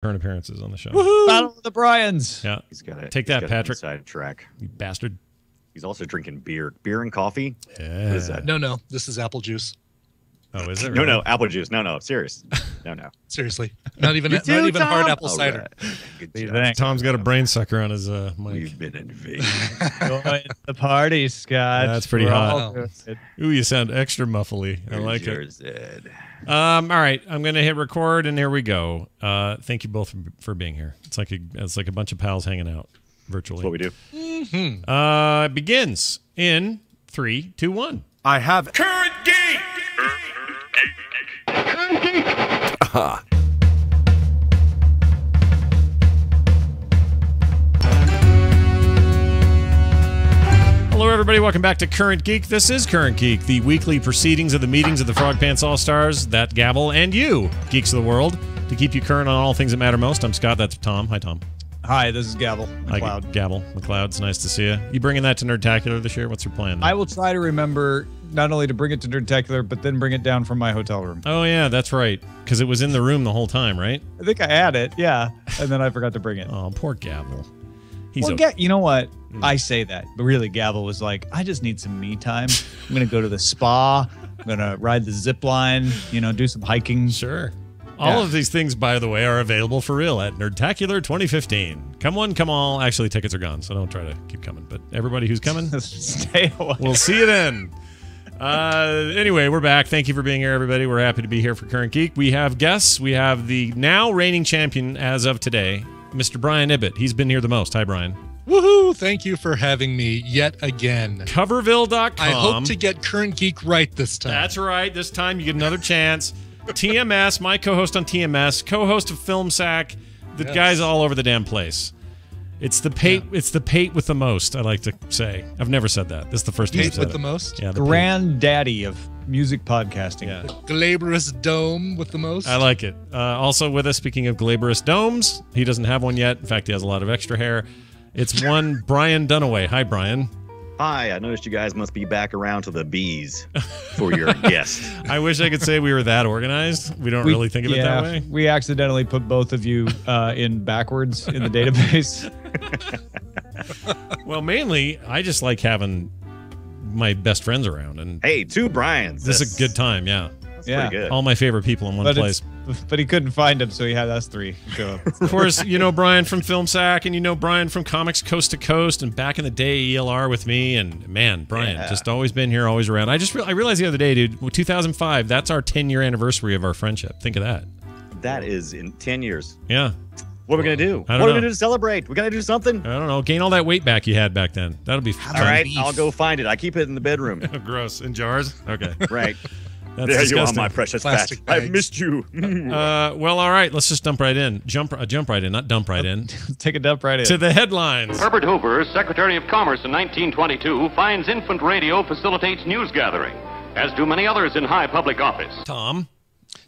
current appearances on the show. Woohoo! Battle of the Bryans. Yeah. He's got Take that, Patrick. Side track. You bastard. He's also drinking beer and coffee. Yeah. What is that? No, this is apple juice. Oh, is it? No, really? apple juice. No, serious. No. Seriously, not even You too, hard Tom? apple cider. Right. Good job. Tom's got a brain sucker on his mic. We've been invaded. Join the party, Scott. That's pretty We're hot. all good. Ooh, you sound extra muffly. I like it. Zed. All right, I'm gonna hit record, and here we go. Thank you both for being here. It's like a bunch of pals hanging out virtually. That's what we do. Mm-hmm. It begins in 3, 2, 1. I have Current Geek! Hello, everybody. Welcome back to Current Geek. This is Current Geek, the weekly proceedings of the meetings of the Frog Pants All-Stars, that Gabble, and you, geeks of the world, to keep you current on all things that matter most. I'm Scott. That's Tom. Hi, Tom. Hi, this is Gabble Hi, McLeod. Gabble McLeod. It's nice to see you. You bringing that to Nerdtacular this year? What's your plan? I will try to remember not only to bring it to Nerdtacular, but then bring it down from my hotel room. Oh, yeah, that's right. Because it was in the room the whole time, right? I think I had it, yeah, and then I forgot to bring it. Oh, poor Gabble. He's Well, okay. you know what? I say that, but really, Gabble was like, I just need some me time. I'm going to go to the spa. I'm going to ride the zip line, do some hiking. Sure. All of these things, by the way, are available for real at Nerdtacular 2015. Come one, come all. Actually, tickets are gone, so don't try to keep coming. But everybody who's coming, Stay away. we'll see you then. Anyway, we're back. Thank you for being here, everybody. We're happy to be here for Current Geek. We have guests. We have the now reigning champion as of today, Mr. Brian Ibbett. He's been here the most. Hi, Brian. Woohoo! Thank you for having me yet again. Coverville.com. I hope to get Current Geek right this time. That's right. This time you get another chance. TMS, my co-host on TMS, co-host of Film Sack. The guy's all over the damn place. It's the Pate. Yeah. It's the Pate with the most. I like to say. I've never said that. This is the first time I've Pate said with it. the most. Yeah, the Granddaddy of music podcasting. Yeah. Glabrous dome with the most. I like it. Also with us, speaking of glabrous domes, he doesn't have one yet. In fact, he has a lot of extra hair. It's one Brian Dunaway. Hi, Brian. Hi, I noticed you guys must be back around to the bees for your guest. I wish I could say we were that organized. We don't really think of it that way. We accidentally put both of you in backwards in the database. Well, mainly, I just like having my best friends around. And hey, 2 Brians. This is a good time, yeah. That's pretty good. All my favorite people in one place. But he couldn't find him, so he had us 3 show up. Of course, you know Brian from Film Sack, and you know Brian from Comics Coast to Coast, and back in the day, ELR with me. And man, Brian, just always been here, always around. I realized the other day, dude, 2005, that's our 10-year anniversary of our friendship. Think of that. That is in 10 years. Yeah. What are we going to do? I don't What are we know. going to do to celebrate? We got to do something. I don't know. Gain all that weight back you had back then. That'll be fun. All right, I'll go find it. I keep it in the bedroom. Gross. In jars? Okay. Right. That's there disgusting. you are, my precious Plastic fat. bags. I've missed you. Well, all right. Let's just jump right in. Jump right in, not dump right in. Take a dump right in. To the headlines. Herbert Hoover, Secretary of Commerce in 1922, finds infant radio facilitates news gathering, as do many others in high public office. Tom.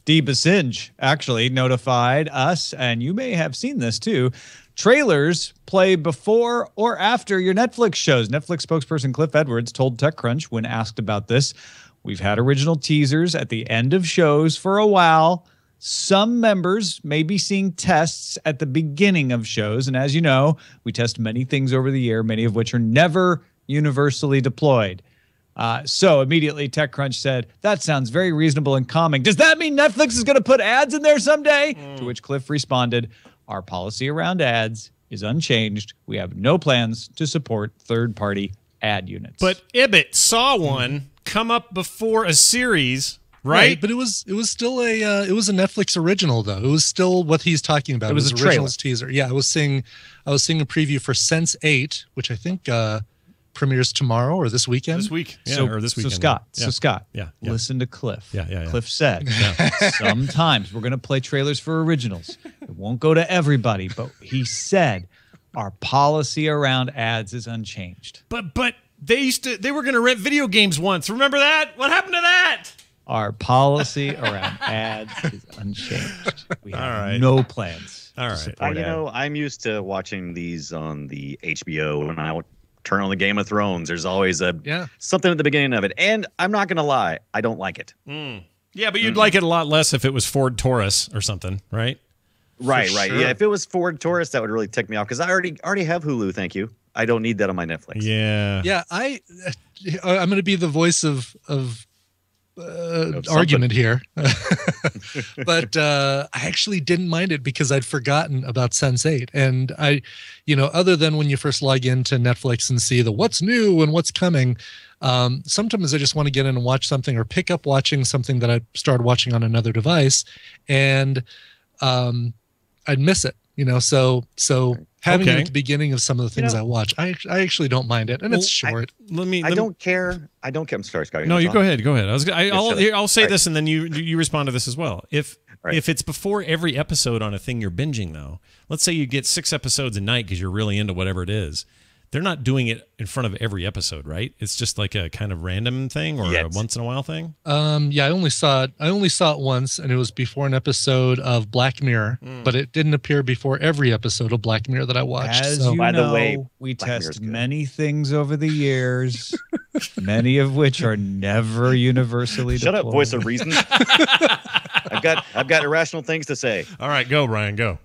Dee Basinge actually notified us, and you may have seen this too. Trailers play before or after your Netflix shows. Netflix spokesperson Cliff Edwards told TechCrunch when asked about this, we've had original teasers at the end of shows for a while. Some members may be seeing tests at the beginning of shows. And as you know, we test many things over the year, many of which are never universally deployed. So immediately TechCrunch said, that sounds very reasonable and calming. Does that mean Netflix is going to put ads in there someday? To which Cliff responded, our policy around ads is unchanged. We have no plans to support third-party ad units. But Ibbett saw one come up before a series, right? But it was still a Netflix original though. It was still what he's talking about. It was a originals teaser. Yeah, I was seeing a preview for Sense8, which I think premieres tomorrow or this weekend. This week. Yeah, So, or this weekend. Scott, Yeah. listen to Cliff. Yeah. Cliff said, sometimes we're going to play trailers for originals. It won't go to everybody, but he said our policy around ads is unchanged. But they were going to rent video games once. Remember that? What happened to that? Our policy around ads is unchanged. We have All right. no plans. All to right. support ads. I'm used to watching these on the HBO, and I turn on the Game of Thrones. There's always something at the beginning of it, and I'm not going to lie, I don't like it. Yeah, but you'd like it a lot less if it was Ford Taurus or something, right? Right. sure. Yeah, if it was Ford Taurus, that would really tick me off because I already have Hulu. Thank you. I don't need that on my Netflix. Yeah. I'm going to be the voice of argument here, but I actually didn't mind it because I'd forgotten about Sense8, and other than when you first log into Netflix and see the what's new and what's coming, sometimes I just want to get in and watch something or pick up watching something that I started watching on another device, and I'd miss it. So having it at the beginning of some of the things I watch, I actually don't mind it, and it's short. I don't care. I'm sorry, Scott. No, you go ahead. Go ahead. I'll say this, and then you respond to this as well. If it's before every episode on a thing you're binging, though, let's say you get 6 episodes a night because you're really into whatever it is. They're not doing it in front of every episode, right? It's just like a kind of random thing or a once in a while thing. Yeah, I only saw it once, and it was before an episode of Black Mirror, but it didn't appear before every episode of Black Mirror that I watched. As you know, we test many things over the years, many of which are never universally Shut deployed. up, voice of reason. I've got irrational things to say. All right, go, Brian, go.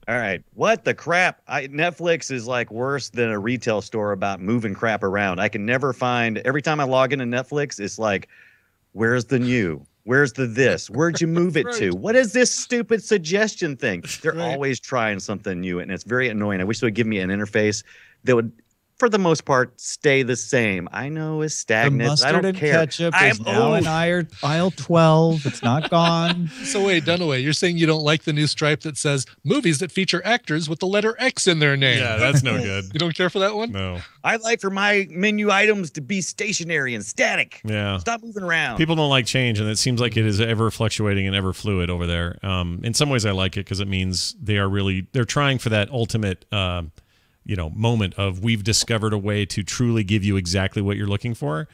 All right. What the crap? Netflix is like worse than a retail store about moving crap around. I can never find, every time I log into Netflix, it's like, where's the new? Where's the this? Where'd you move it to? What is this stupid suggestion thing? They're always trying something new, and it's very annoying. I wish they would give me an interface that would, for the most part, stay the same. I know it's stagnant. The mustard I don't and care. ketchup is now in aisle 12. It's not gone. So wait, Dunaway, you're saying you don't like the new stripe that says movies that feature actors with the letter X in their name? Yeah, that's no good. You don't care for that one? No. I like for my menu items to be stationary and static. Yeah. Stop moving around. People don't like change, and it seems like it is ever fluctuating and ever fluid over there. In some ways, I like it because it means they're trying for that ultimate moment of we've discovered a way to truly give you exactly what you're looking for.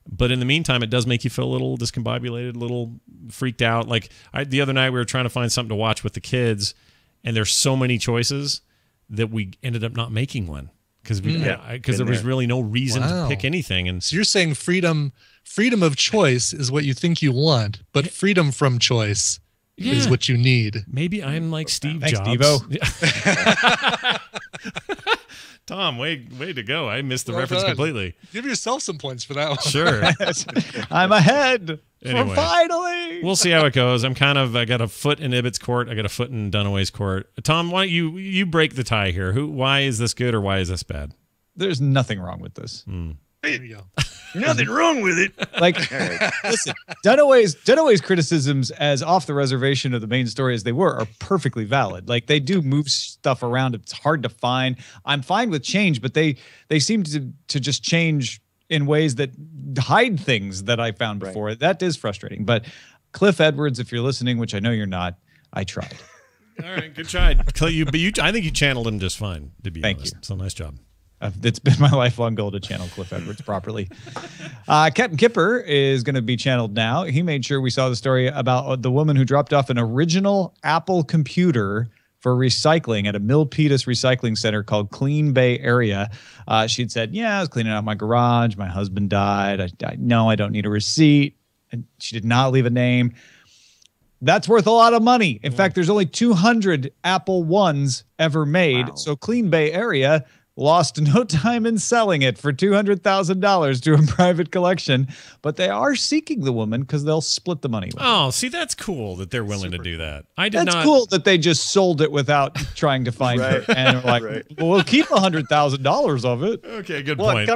But in the meantime, it does make you feel a little discombobulated, a little freaked out. Like the other night, we were trying to find something to watch with the kids, and there's so many choices that we ended up not making one because there was really no reason to pick anything. And so you're saying freedom of choice is what you think you want, but freedom from choice is what you need. Maybe I'm like Steve Thanks, Jobs. Devo. Tom, way to go. I missed the reference completely. Give yourself some points for that one. Sure. I'm ahead. Anyway, Finally. We'll see how it goes. I got a foot in Ibbott's court. I got a foot in Dunaway's court. Tom, why don't you break the tie here? Why is this good or why is this bad? There's nothing wrong with this. There you go. Nothing wrong with it. Like, listen, Dunaway's criticisms as off the reservation of the main story as they were are perfectly valid. Like, they do move stuff around. It's hard to find. I'm fine with change, but they seem to just change in ways that hide things that I found before. Right. That is frustrating. But Cliff Edwards, if you're listening, which I know you're not, I tried. All right, good try. I think you channeled him just fine, to be honest. Thank you. So nice job. It's been my lifelong goal to channel Cliff Edwards properly. Captain Kipper is going to be channeled now. He made sure we saw the story about the woman who dropped off an original Apple computer for recycling at a Milpitas recycling center called Clean Bay Area. She'd said, I was cleaning out my garage. My husband died. I don't need a receipt. And she did not leave a name. That's worth a lot of money. In fact, there's only 200 Apple Ones ever made. Wow. So Clean Bay Area lost no time in selling it for $200,000 to a private collection, but they are seeking the woman because they'll split the money with her. See, that's cool that they're willing to do that. That's cool that they just sold it without trying to find her. And they're like, well, we'll keep $100,000 of it. Okay, good point.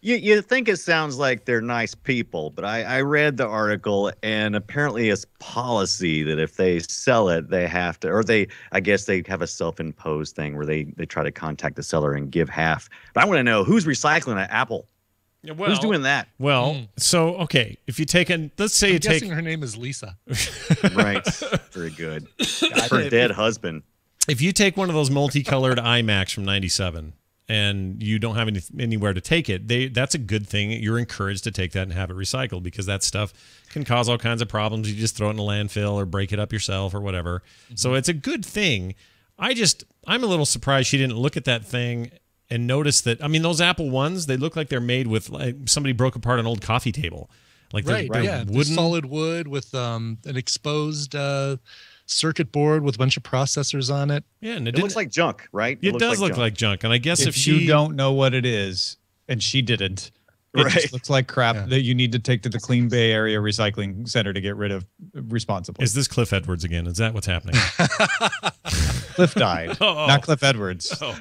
You think it sounds like they're nice people, but I read the article, and apparently it's policy that if they sell it, they have to, or I guess they have a self-imposed thing where they try to contact the seller and give half. But I want to know who's recycling at Apple. Who's doing that? Well, so, okay, if you take let's say I'm guessing her name is Lisa. Right. Very good. Her dead husband. If you take one of those multicolored iMacs from 97, and you don't have anywhere to take it, that's a good thing. You're encouraged to take that and have it recycled because that stuff can cause all kinds of problems. You just throw it in a landfill or break it up yourself or whatever. Mm-hmm. So it's a good thing. I'm a little surprised she didn't look at that thing and notice that. I mean, those Apple ones, they look like they're made with somebody broke apart an old coffee table. Like they're wooden, solid wood with an exposed circuit board with a bunch of processors on it. Yeah, and It looks like junk, right? it looks does look junk. like junk. And I guess if you she don't know what it is, and she didn't, it Right. just looks like crap that you need to take to the Clean Bay Area Recycling Center to get rid of responsibly. is this Cliff Edwards again? Is that what's happening? Cliff died, Oh. not Cliff Edwards. Oh.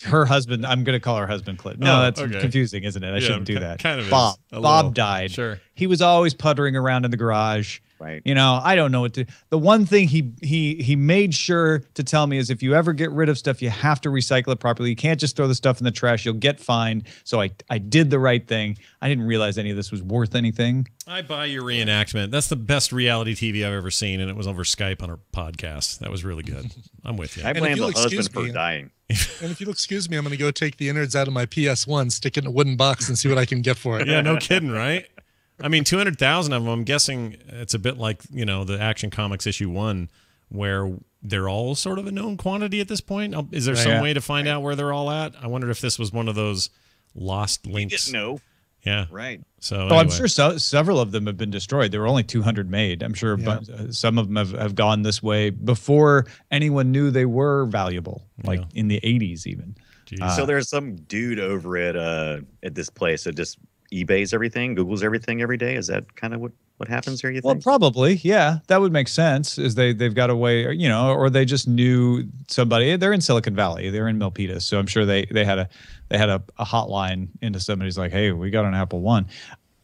Her husband. I'm going to call her husband Cliff. No, Oh, that's okay. confusing, isn't it? I shouldn't do that. kind of is. Bob. A Bob little. died. Sure. He was always puttering around in the garage. Right. You know, I don't know what to. The one thing he made sure to tell me is if you ever get rid of stuff, you have to recycle it properly. You can't just throw the stuff in the trash. You'll get fined. So I did the right thing. I didn't realize any of this was worth anything. I buy your reenactment. That's the best reality TV I've ever seen, and it was over Skype on our podcast. That was really good. I'm with you. I if blame you'll the husband excuse for me- dying. And if you'll excuse me, I'm going to go take the innards out of my PS1, stick it in a wooden box, and see what I can get for it. Yeah, no kidding, right? I mean, 200,000 of them. I'm guessing it's a bit like, you know, the Action Comics issue 1, where they're all sort of a known quantity at this point. Is there some way to find out where they're all at? I wondered if this was one of those lost links. Didn't know. Yeah. Right. So Oh, I'm anyway. sure several of them have been destroyed. There were only 200 made. I'm sure some of them have gone this way before anyone knew they were valuable, like in the 80s even. So there's some dude over at this place that just eBays everything, Googles everything every day. Is that kind of what happens here, you Well, think? probably, yeah. That would make sense. Is they've got a way, you know, or they just knew somebody. They're in Silicon Valley. They're in Milpitas, so I'm sure they had a hotline into somebody's like, hey, we got an Apple One.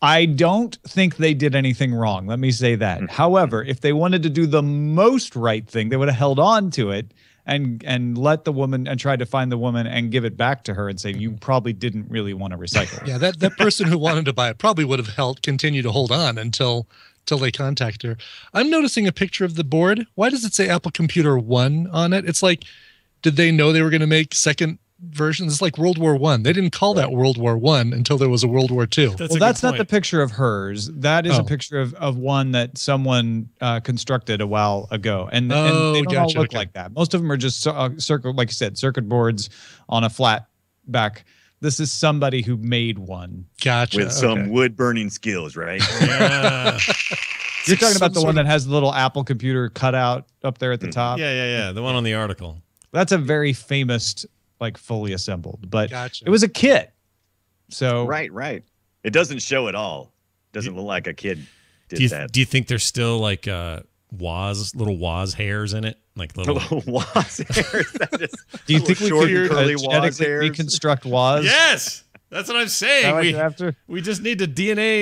I don't think they did anything wrong. Let me say that. However, if they wanted to do the most right thing, they would have held on to it and let the woman and tried to find the woman and give it back to her and say, you probably didn't really want to recycle it. Yeah, that person who wanted to buy it probably would have continued to hold on until they contact her. I'm noticing a picture of the board. Why does it say Apple Computer 1 on it? It's like, did they know they were going to make second versions? It's like World War I. They didn't call that World War I until there was a World War II. That's not the picture of hers. That is a picture of one that someone constructed a while ago. And they don't all look like that. Most of them are just circuit, like you said, circuit boards on a flat back. This is somebody who made one. Gotcha. With some wood burning skills, right? Yeah. You're talking about the one that has the little Apple computer cut out up there at the top. Yeah. The one on the article. That's a very famous, like fully assembled, but Gotcha. it was a kit. So Right. It doesn't show at all. Doesn't look like a kid did that. Do you think there's still like little Woz hairs in it? Like little Woz hairs. Do you think we short could and curly Woz genetically hairs? reconstruct Woz? Yes, that's what I'm saying. We just need to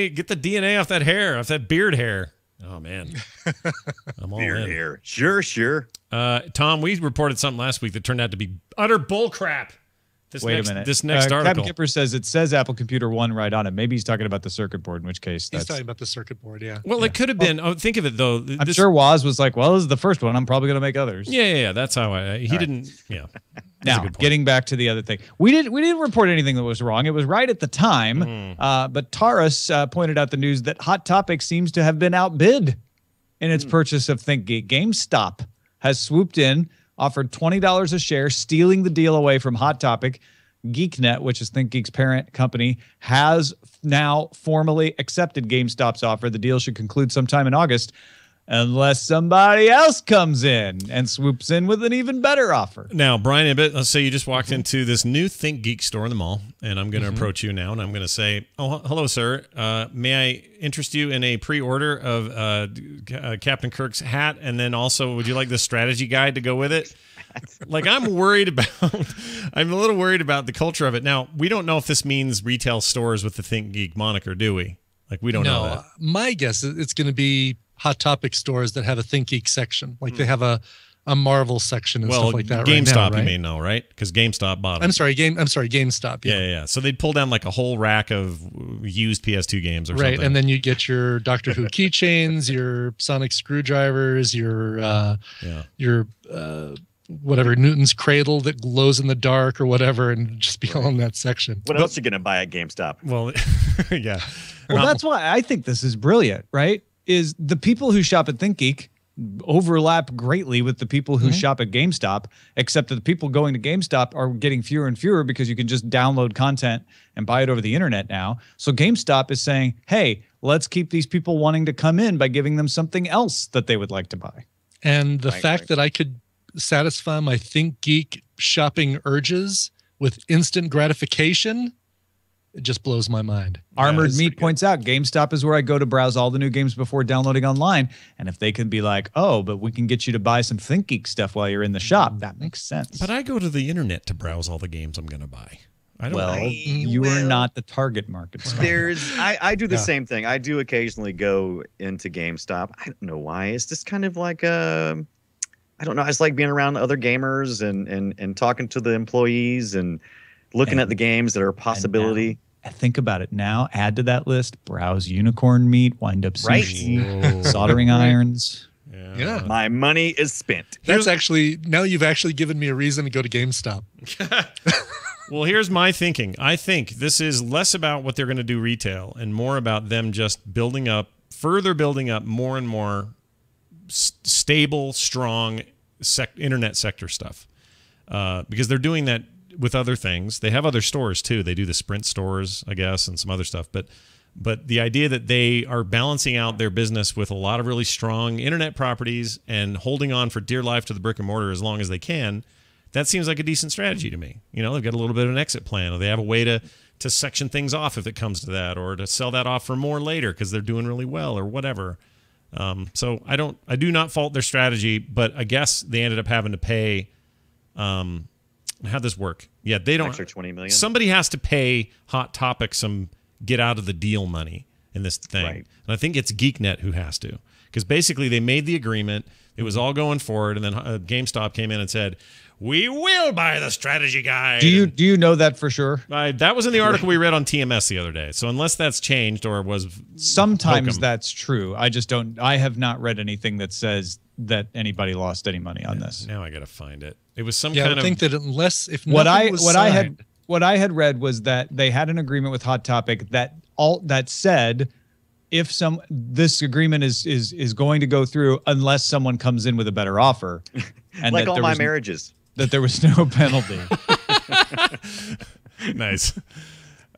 get the DNA off that hair, off that beard hair. Oh man, I'm all Beard in. hair. Sure. Tom, we reported something last week that turned out to be utter bull crap. Wait a minute. This next Captain article. Kipper says it says Apple Computer 1 right on it. Maybe he's talking about the circuit board, in which case He's talking about the circuit board, yeah. Well, it could have been. Oh, think of it though. I'm sure Woz was like, well, this is the first one. I'm probably going to make others. Yeah. That's how he didn't. Yeah. Now, getting back to the other thing, we didn't report anything that was wrong. It was right at the time. But Taurus pointed out the news that Hot Topic seems to have been outbid in its purchase of ThinkGeek. GameStop has swooped in, offered $20 a share, stealing the deal away from Hot Topic. GeekNet, which is ThinkGeek's parent company, has now formally accepted GameStop's offer. The deal should conclude sometime in August, unless somebody else comes in and swoops in with an even better offer. Now, Brian Ibbett, let's say you just walked into this new ThinkGeek store in the mall, and I'm going to approach you now, and I'm going to say, "Oh, hello, sir. May I interest you in a pre-order of Captain Kirk's hat, and then also, would you like the strategy guide to go with it?" Like, I'm a little worried about the culture of it. Now, we don't know if this means retail stores with the ThinkGeek moniker, do we? Like, we don't know that. My guess is it's going to be Hot Topic stores that have a ThinkGeek section. Like they have a Marvel section and stuff like that. GameStop, right now, right? you may know, right? Because GameStop bought them. I'm sorry, GameStop. Yeah. So they'd pull down like a whole rack of used PS2 games or something. Right, and then you get your Doctor Who keychains, your sonic screwdrivers, your whatever, Newton's cradle that glows in the dark or whatever, and just be all in that section. What else are you going to buy at GameStop? Well, yeah. Well, that's why I think this is brilliant, right? Is the people who shop at ThinkGeek overlap greatly with the people who shop at GameStop, except that the people going to GameStop are getting fewer and fewer because you can just download content and buy it over the internet now. So GameStop is saying, hey, let's keep these people wanting to come in by giving them something else that they would like to buy. And the fact that I could satisfy my ThinkGeek shopping urges with instant gratification, it just blows my mind. Armored Meat points out GameStop is where I go to browse all the new games before downloading online. And if they can be like, oh, but we can get you to buy some ThinkGeek stuff while you're in the shop, that makes sense. But I go to the internet to browse all the games I'm going to buy. You are not the target market. I do the same thing. I do occasionally go into GameStop. I don't know why. It's just kind of like I don't know. I just like being around other gamers and talking to the employees and looking at the games that are a possibility. Think about it now. Add to that list: browse unicorn meat, wind up sushi, soldering irons. Yeah, my money is spent. That's actually, now you've actually given me a reason to go to GameStop. Well, here's my thinking. I think this is less about what they're going to do retail and more about them just further building up more and more stable, strong internet sector stuff. Because they're doing that with other things. They have other stores too. They do the Sprint stores, I guess, and some other stuff. But the idea that they are balancing out their business with a lot of really strong internet properties and holding on for dear life to the brick and mortar as long as they can, that seems like a decent strategy to me. You know, they've got a little bit of an exit plan, or they have a way to section things off if it comes to that, or to sell that off for more later because they're doing really well or whatever. So I do not fault their strategy, but I guess they ended up having to pay. How'd this work? Yeah, they don't. Extra $20 million. Somebody has to pay Hot Topic some get out of the deal money in this thing, and I think it's GeekNet who has to, because basically they made the agreement. It was all going forward, and then GameStop came in and said, "We will buy the strategy guide." Do you know that for sure? That was in the article we read on TMS the other day. So unless that's changed or was sometimes that's true. I just don't. I have not read anything that says that anybody lost any money on this. Now I got to find it. It was some kind of. I think that if what I had read was that they had an agreement with Hot Topic that said, if this agreement is going to go through unless someone comes in with a better offer, and like all my marriages, that there was no penalty. Nice.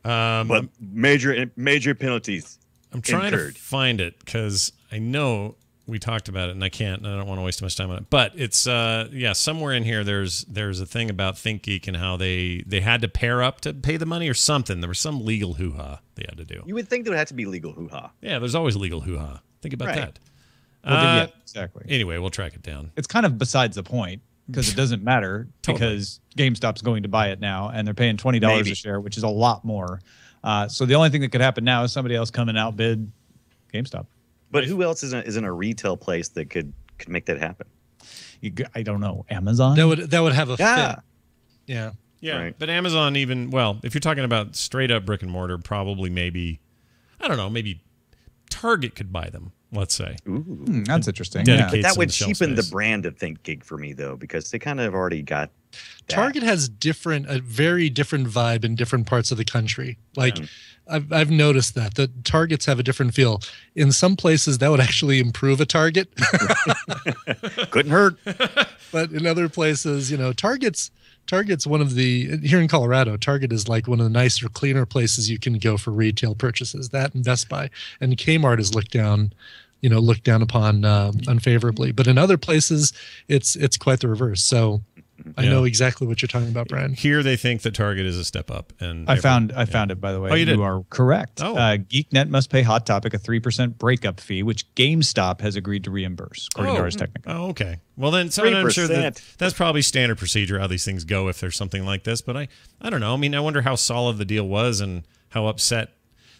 But major penalties. I'm trying to find it because I know we talked about it and I don't want to waste too much time on it. But it's somewhere in here there's a thing about ThinkGeek and how they had to pair up to pay the money or something. There was some legal hoo-ha they had to do. You would think there would have to be legal hoo-ha. Yeah, there's always legal hoo-ha. Think about that. Well, exactly. Anyway, we'll track it down. It's kind of besides the point because it doesn't matter because GameStop's going to buy it now and they're paying $20 a share, which is a lot more. So the only thing that could happen now is somebody else coming outbid GameStop. But who else is in a retail place that could make that happen? I don't know. Amazon? That would have a fit. Yeah. Yeah. Right. But Amazon if you're talking about straight up brick and mortar, probably maybe Target could buy them, let's say. Ooh. That's interesting. But that would cheapen the brand of ThinkGeek for me, though, because they kind of already got that. Target has a very different vibe in different parts of the country. Like, I've noticed that the Targets have a different feel. In some places, that would actually improve a Target. Couldn't hurt. But in other places, Target's one of here in Colorado, Target is like one of the nicer, cleaner places you can go for retail purchases. That and Best Buy. And Kmart is looked down upon unfavorably. But in other places, it's quite the reverse. So I know exactly what you're talking about, Brian. Here they think that Target is a step up, and I found it, by the way. Oh, you did? You are correct. Oh. GeekNet must pay Hot Topic a 3% breakup fee, which GameStop has agreed to reimburse, according to Ars Technica. Oh, okay. Well, then I'm sure that's probably standard procedure how these things go if there's something like this. But I don't know. I mean, I wonder how solid the deal was and how upset.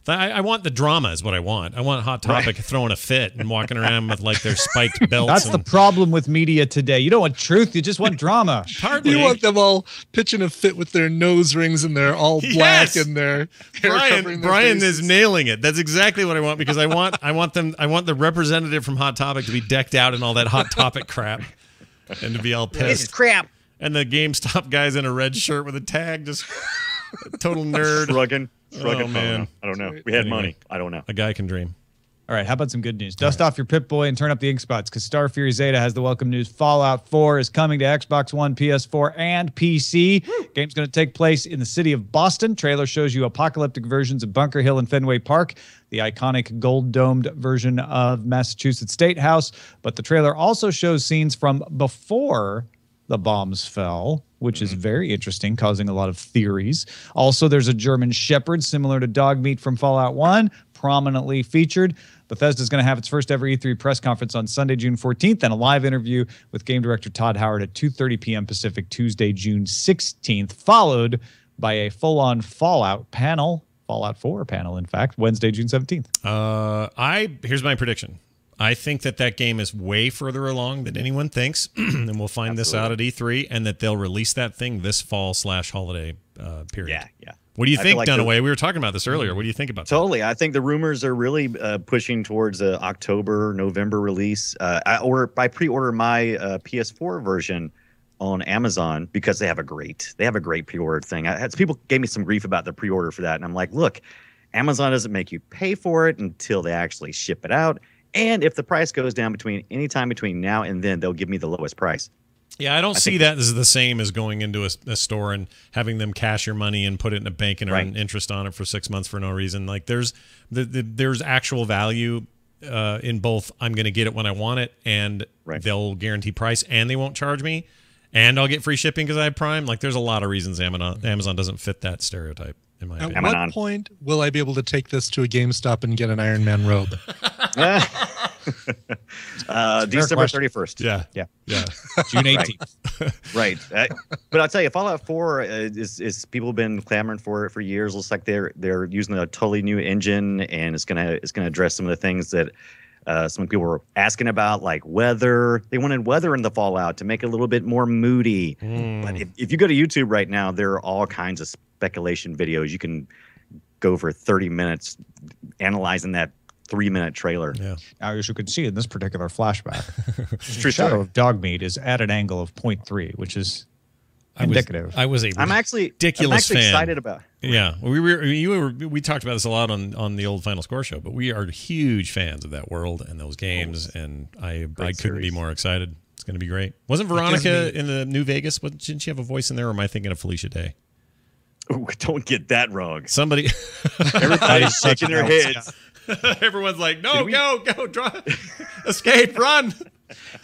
I want the drama is what I want. I want Hot Topic throwing a fit and walking around with like their spiked belts. That's the problem with media today. You don't want truth. You just want drama. Hardly. You want them all pitching a fit with their nose rings and they're all black and their hair covering their Brian faces. is nailing it. That's exactly what I want because I want the representative from Hot Topic to be decked out in all that Hot Topic crap and to be all pissed. It's crap. And the GameStop guy's in a red shirt with a tag, just total nerd. Shrugging. Oh, man. I don't know. We had money. I don't know. A guy can dream. All right, how about some good news? Dust off your Pip-Boy and turn up the ink spots because Star Fury Zeta has the welcome news. Fallout 4 is coming to Xbox One, PS4, and PC. Woo! Game's going to take place in the city of Boston. Trailer shows you apocalyptic versions of Bunker Hill and Fenway Park, the iconic gold-domed version of Massachusetts State House. But the trailer also shows scenes from before the bombs fell, which is very interesting, causing a lot of theories. Also, there's a German Shepherd similar to Dogmeat from Fallout 1, prominently featured. Bethesda's going to have its first ever E3 press conference on Sunday, June 14th, and a live interview with game director Todd Howard at 2:30 p.m. Pacific, Tuesday, June 16th, followed by a full-on Fallout 4 panel, in fact, Wednesday, June 17th. Here's my prediction. I think that game is way further along than anyone thinks, and we'll find this out at E3, and that they'll release that thing this fall/holiday period. Yeah. What do you think, Dunaway? We were talking about this earlier. What do you think about that? Totally. I think the rumors are really pushing towards October, November release. I pre-order my PS4 version on Amazon because they have a great pre-order thing. People gave me some grief about the pre-order for that, and I'm like, look, Amazon doesn't make you pay for it until they actually ship it out. And if the price goes down anytime between now and then, they'll give me the lowest price. Yeah, I don't see that as the same as going into a store and having them cash your money and put it in a bank and earn interest on it for 6 months for no reason. Like there's actual value in both. I'm going to get it when I want it, and they'll guarantee price, and they won't charge me, and I'll get free shipping because I have Prime. Like there's a lot of reasons Amazon doesn't fit that stereotype. In my opinion. At what point will I be able to take this to a GameStop and get an Iron Man robe? December 31st. Yeah. June 18th. Right. But I'll tell you, Fallout 4 is people have been clamoring for it for years. Looks like they're using a totally new engine, and it's gonna address some of the things that some people were asking about, like weather. They wanted weather in the Fallout to make it a little bit more moody. But if you go to YouTube right now, there are all kinds of speculation videos. You can go for 30 minutes analyzing that 3-minute trailer. Yeah. Now, as you can see in this particular flashback, the shadow of Dogmeat is at an angle of 0.3, which is indicative. I'm actually ridiculous fan. Excited about. Yeah, we talked about this a lot on the old Final Score show, but we are huge fans of that world and those games, and I couldn't be more excited. It's going to be great. Wasn't Veronica in the New Vegas? Didn't she have a voice in there, or am I thinking of Felicia Day? Ooh, don't get that wrong. Somebody, everybody's shaking their heads. Everyone's like, no, go, draw, escape, run.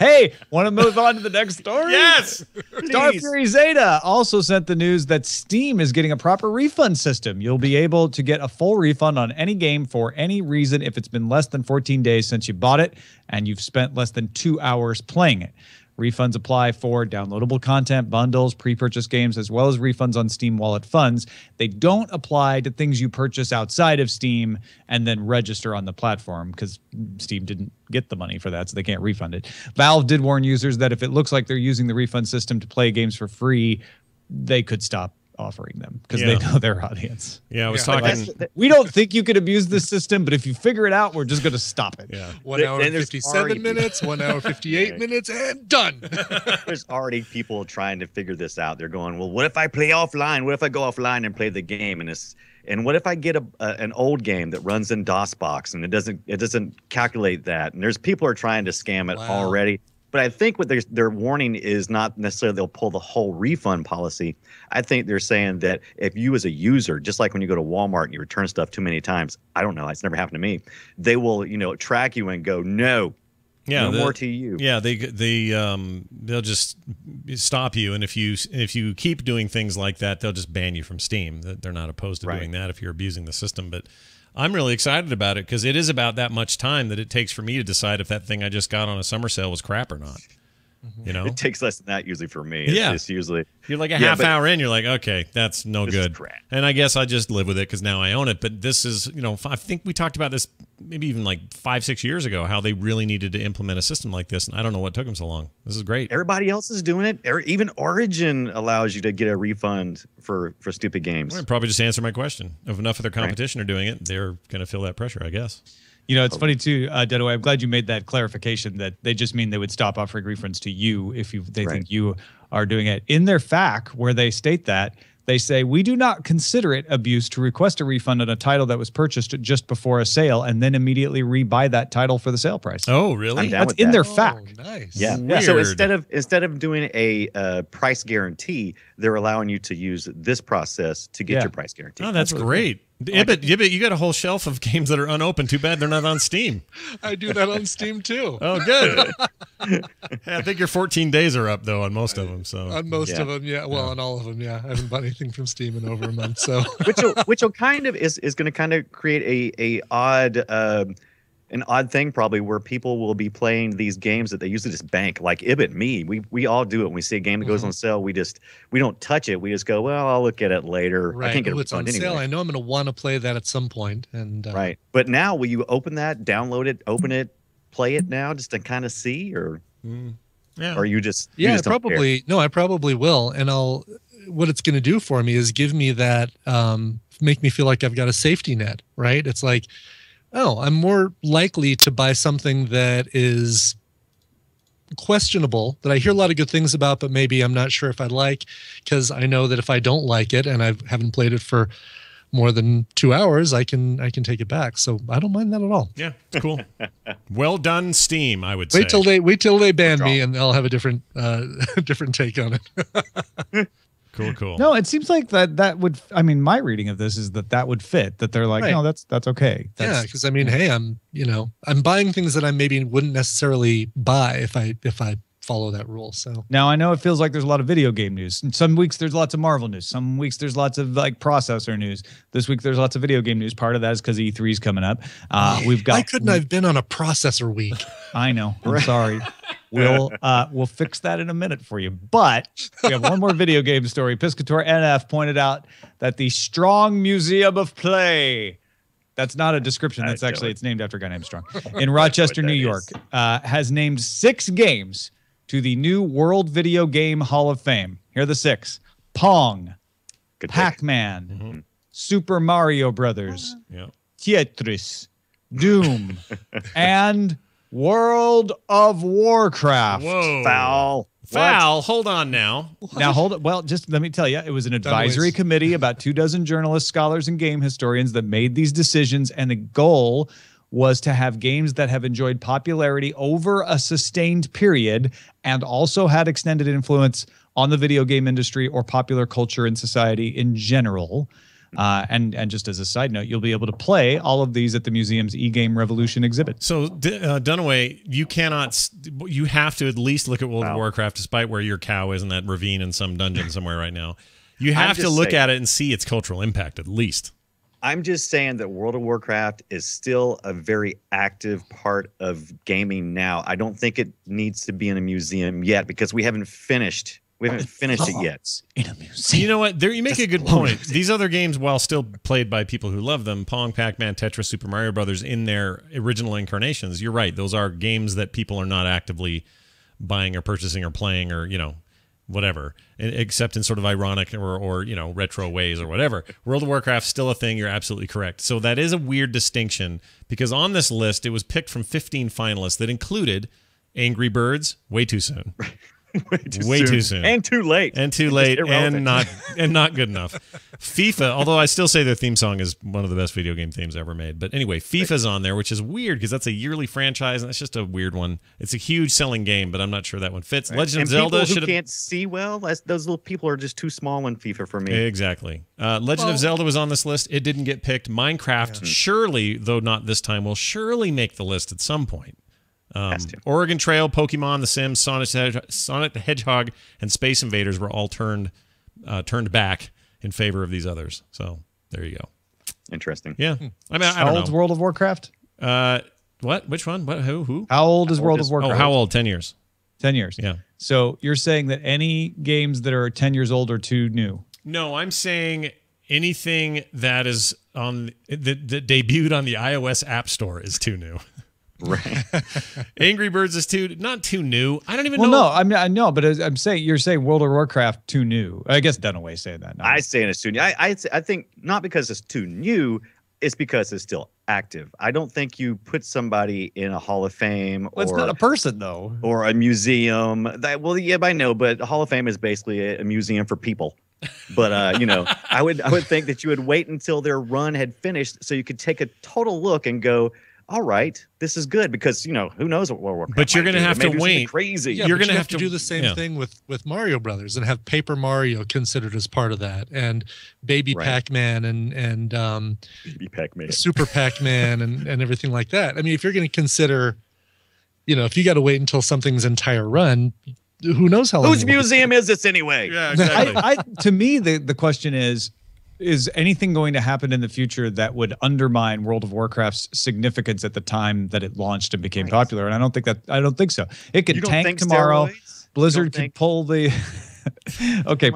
Hey, want to move on to the next story? Yes. Star Fury Zeta also sent the news that Steam is getting a proper refund system. You'll be able to get a full refund on any game for any reason if it's been less than 14 days since you bought it and you've spent less than 2 hours playing it. Refunds apply for downloadable content, bundles, pre-purchase games, as well as refunds on Steam Wallet funds. They don't apply to things you purchase outside of Steam and then register on the platform because Steam didn't get the money for that, so they can't refund it. Valve did warn users that if it looks like they're using the refund system to play games for free, they could stop offering them because they know their audience. Yeah, I was talking. We don't think you could abuse this system, but if you figure it out, we're just going to stop it. Yeah. 1 hour and 57 minutes, 1 hour 58 minutes, and done. There's already people trying to figure this out. They're going, well, what if I play offline? What if I go offline and play the game? And what if I get an old game that runs in DOSBox and it doesn't calculate that? And there's people are trying to scam it already. But I think what their warning is not necessarily they'll pull the whole refund policy. I think they're saying that if you as a user, just like when you go to Walmart and you return stuff too many times, I don't know, it's never happened to me. They will, track you and go, no more to you. Yeah, they'll just stop you, and if you keep doing things like that, they'll just ban you from Steam. They're not opposed to doing that if you're abusing the system, but I'm really excited about it because it is about that much time that it takes for me to decide if that thing I just got on a summer sale was crap or not. It takes less than that usually for me. It's usually you're like a half hour in, you're like, okay, that's no good, crap. And I guess I just live with it because now I own it. But this is, I think we talked about this maybe even like 5-6 years ago, how they really needed to implement a system like this, and I don't know what took them so long. This is great. Everybody else is doing it. Even Origin allows you to get a refund for stupid games. Well, probably just answer my question. If enough of their competition are doing it, they're going to feel that pressure, I guess. It's funny too, Deadaway. I'm glad you made that clarification that they just mean they would stop offering refunds to you if they think you are doing it. In their FAQ, where they state that, They say, we do not consider it abuse to request a refund on a title that was purchased just before a sale and then immediately rebuy that title for the sale price. Oh, really? That's in their fact. Nice. Yeah. So instead of doing a price guarantee, they're allowing you to use this process to get your price guarantee. Oh, that's great. Ibbot, you got a whole shelf of games that are unopened. Too bad they're not on Steam. I do that on Steam too. Oh, good. I think your 14 days are up though on most of them. So on most of them, yeah. Well, on all of them, yeah. I haven't bought anything from Steam in over a month. So which will kind of is going to kind of create a odd. An odd thing probably where people will be playing these games that they usually just bank, like Ibbot, me. We all do it. When we see a game that goes on sale, we don't touch it. We just go, well, I'll look at it later. Right. I can't get it's on anyway. sale. I know I'm going to want to play that at some point. And right. But now, will you open that, download it, open it, play it now, just to kind of see, or or you just I probably will. And what it's going to do for me is give me that, make me feel like I've got a safety net. Right. It's like, oh, I'm more likely to buy something that is questionable, that I hear a lot of good things about, but maybe I'm not sure if I like, because I know that if I don't like it and I haven't played it for more than 2 hours, I can take it back. So I don't mind that at all. Yeah, it's cool. Well done, Steam, I would say. Wait till they ban me, and I'll have a different different take on it. Cool. No, it seems like that would. I mean, my reading of this is that would fit. That they're like, no, that's okay. Yeah, because I mean, hey, I'm buying things that I maybe wouldn't necessarily buy if I follow that rule. So now I know it feels like there's a lot of video game news. And some weeks there's lots of Marvel news. Some weeks there's lots of like processor news. This week there's lots of video game news. Part of that is because E3 is coming up. We've got. Why couldn't I have been on a processor week? I know. I'm sorry. We'll fix that in a minute for you. But we have one more video game story. Piscator NF pointed out that the Strong Museum of Play, that's not a description. That's actually, it's named after a guy named Strong, in Rochester, New York, has named 6 games to the new World Video Game Hall of Fame. Here are the 6. Pong, Pac-Man, Super Mario Brothers, Tetris, Doom, and World of Warcraft. Whoa. Foul. Hold on now. Now, hold it. Well, just let me tell you, it was an advisory committee, about 24 journalists, scholars, and game historians that made these decisions. And the goal was to have games that have enjoyed popularity over a sustained period and also had extended influence on the video game industry or popular culture and society in general. And just as a side note, you'll be able to play all of these at the museum's eGame Revolution exhibit. So, Dunaway, you have to at least look at World of Warcraft, despite where your cow is in that ravine in some dungeon somewhere right now. You have to look at it and see its cultural impact, at least. I'm just saying that World of Warcraft is still a very active part of gaming now. I don't think it needs to be in a museum yet because we haven't finished it yet. In a museum. You know what? You make a good point. These other games, while still played by people who love them, Pong, Pac-Man, Tetris, Super Mario Brothers, in their original incarnations, you're right. Those are games that people are not actively buying or purchasing or playing or, whatever, except in sort of ironic or retro ways or whatever. World of Warcraft's still a thing. You're absolutely correct. So that is a weird distinction because on this list, it was picked from 15 finalists that included Angry Birds, way too soon. Way too soon. And too late. And not good enough. FIFA, although I still say their theme song is one of the best video game themes ever made. But anyway, FIFA's on there, which is weird because that's a yearly franchise and that's just a weird one. It's a huge selling game, but I'm not sure that one fits. Right. Legend of Zelda people who can't see well, those little people are just too small in FIFA for me. Exactly. Legend of Zelda was on this list. It didn't get picked. Minecraft, surely, though not this time, will surely make the list at some point. Oregon Trail, Pokemon, The Sims, Sonic the Hedgehog, and Space Invaders were all turned back in favor of these others. So there you go. Interesting. Yeah. I mean, How old's World of Warcraft? What? Which one? What? Who? How old is World of Warcraft? Oh, how old? 10 years. 10 years. Yeah. So you're saying that any games that are 10 years old are too new? No, I'm saying anything that is that debuted on the iOS App Store is too new. Right. Angry Birds is not too new. I don't even know. Well, no, I mean, I know, but I'm saying you're saying World of Warcraft too new. I guess Dunaway saying that. I say it's too new. I think not because it's too new, it's because it's still active. I don't think you put somebody in a Hall of Fame well, it's not a person though, or a museum. I know, but a Hall of Fame is basically a museum for people. But you know, I would think that you would wait until their run had finished so you could take a total look and go, all right, this is good, because you know, who knows what World of Warcraft. But you're going to have to wait. Crazy. Yeah, You're but going to have to do the same thing with Mario Brothers and have Paper Mario considered as part of that, and Baby Pac-Man and Baby Pac-Man, Super Pac-Man and everything like that. I mean, if you're going to consider, you know, if you got to wait until something's entire run, who knows how long. Whose museum is this anyway? Yeah, exactly. To me, the question is anything going to happen in the future that would undermine World of Warcraft's significance at the time that it launched and became popular? And I don't think so. It could tank tomorrow. Steroids? Blizzard could pull the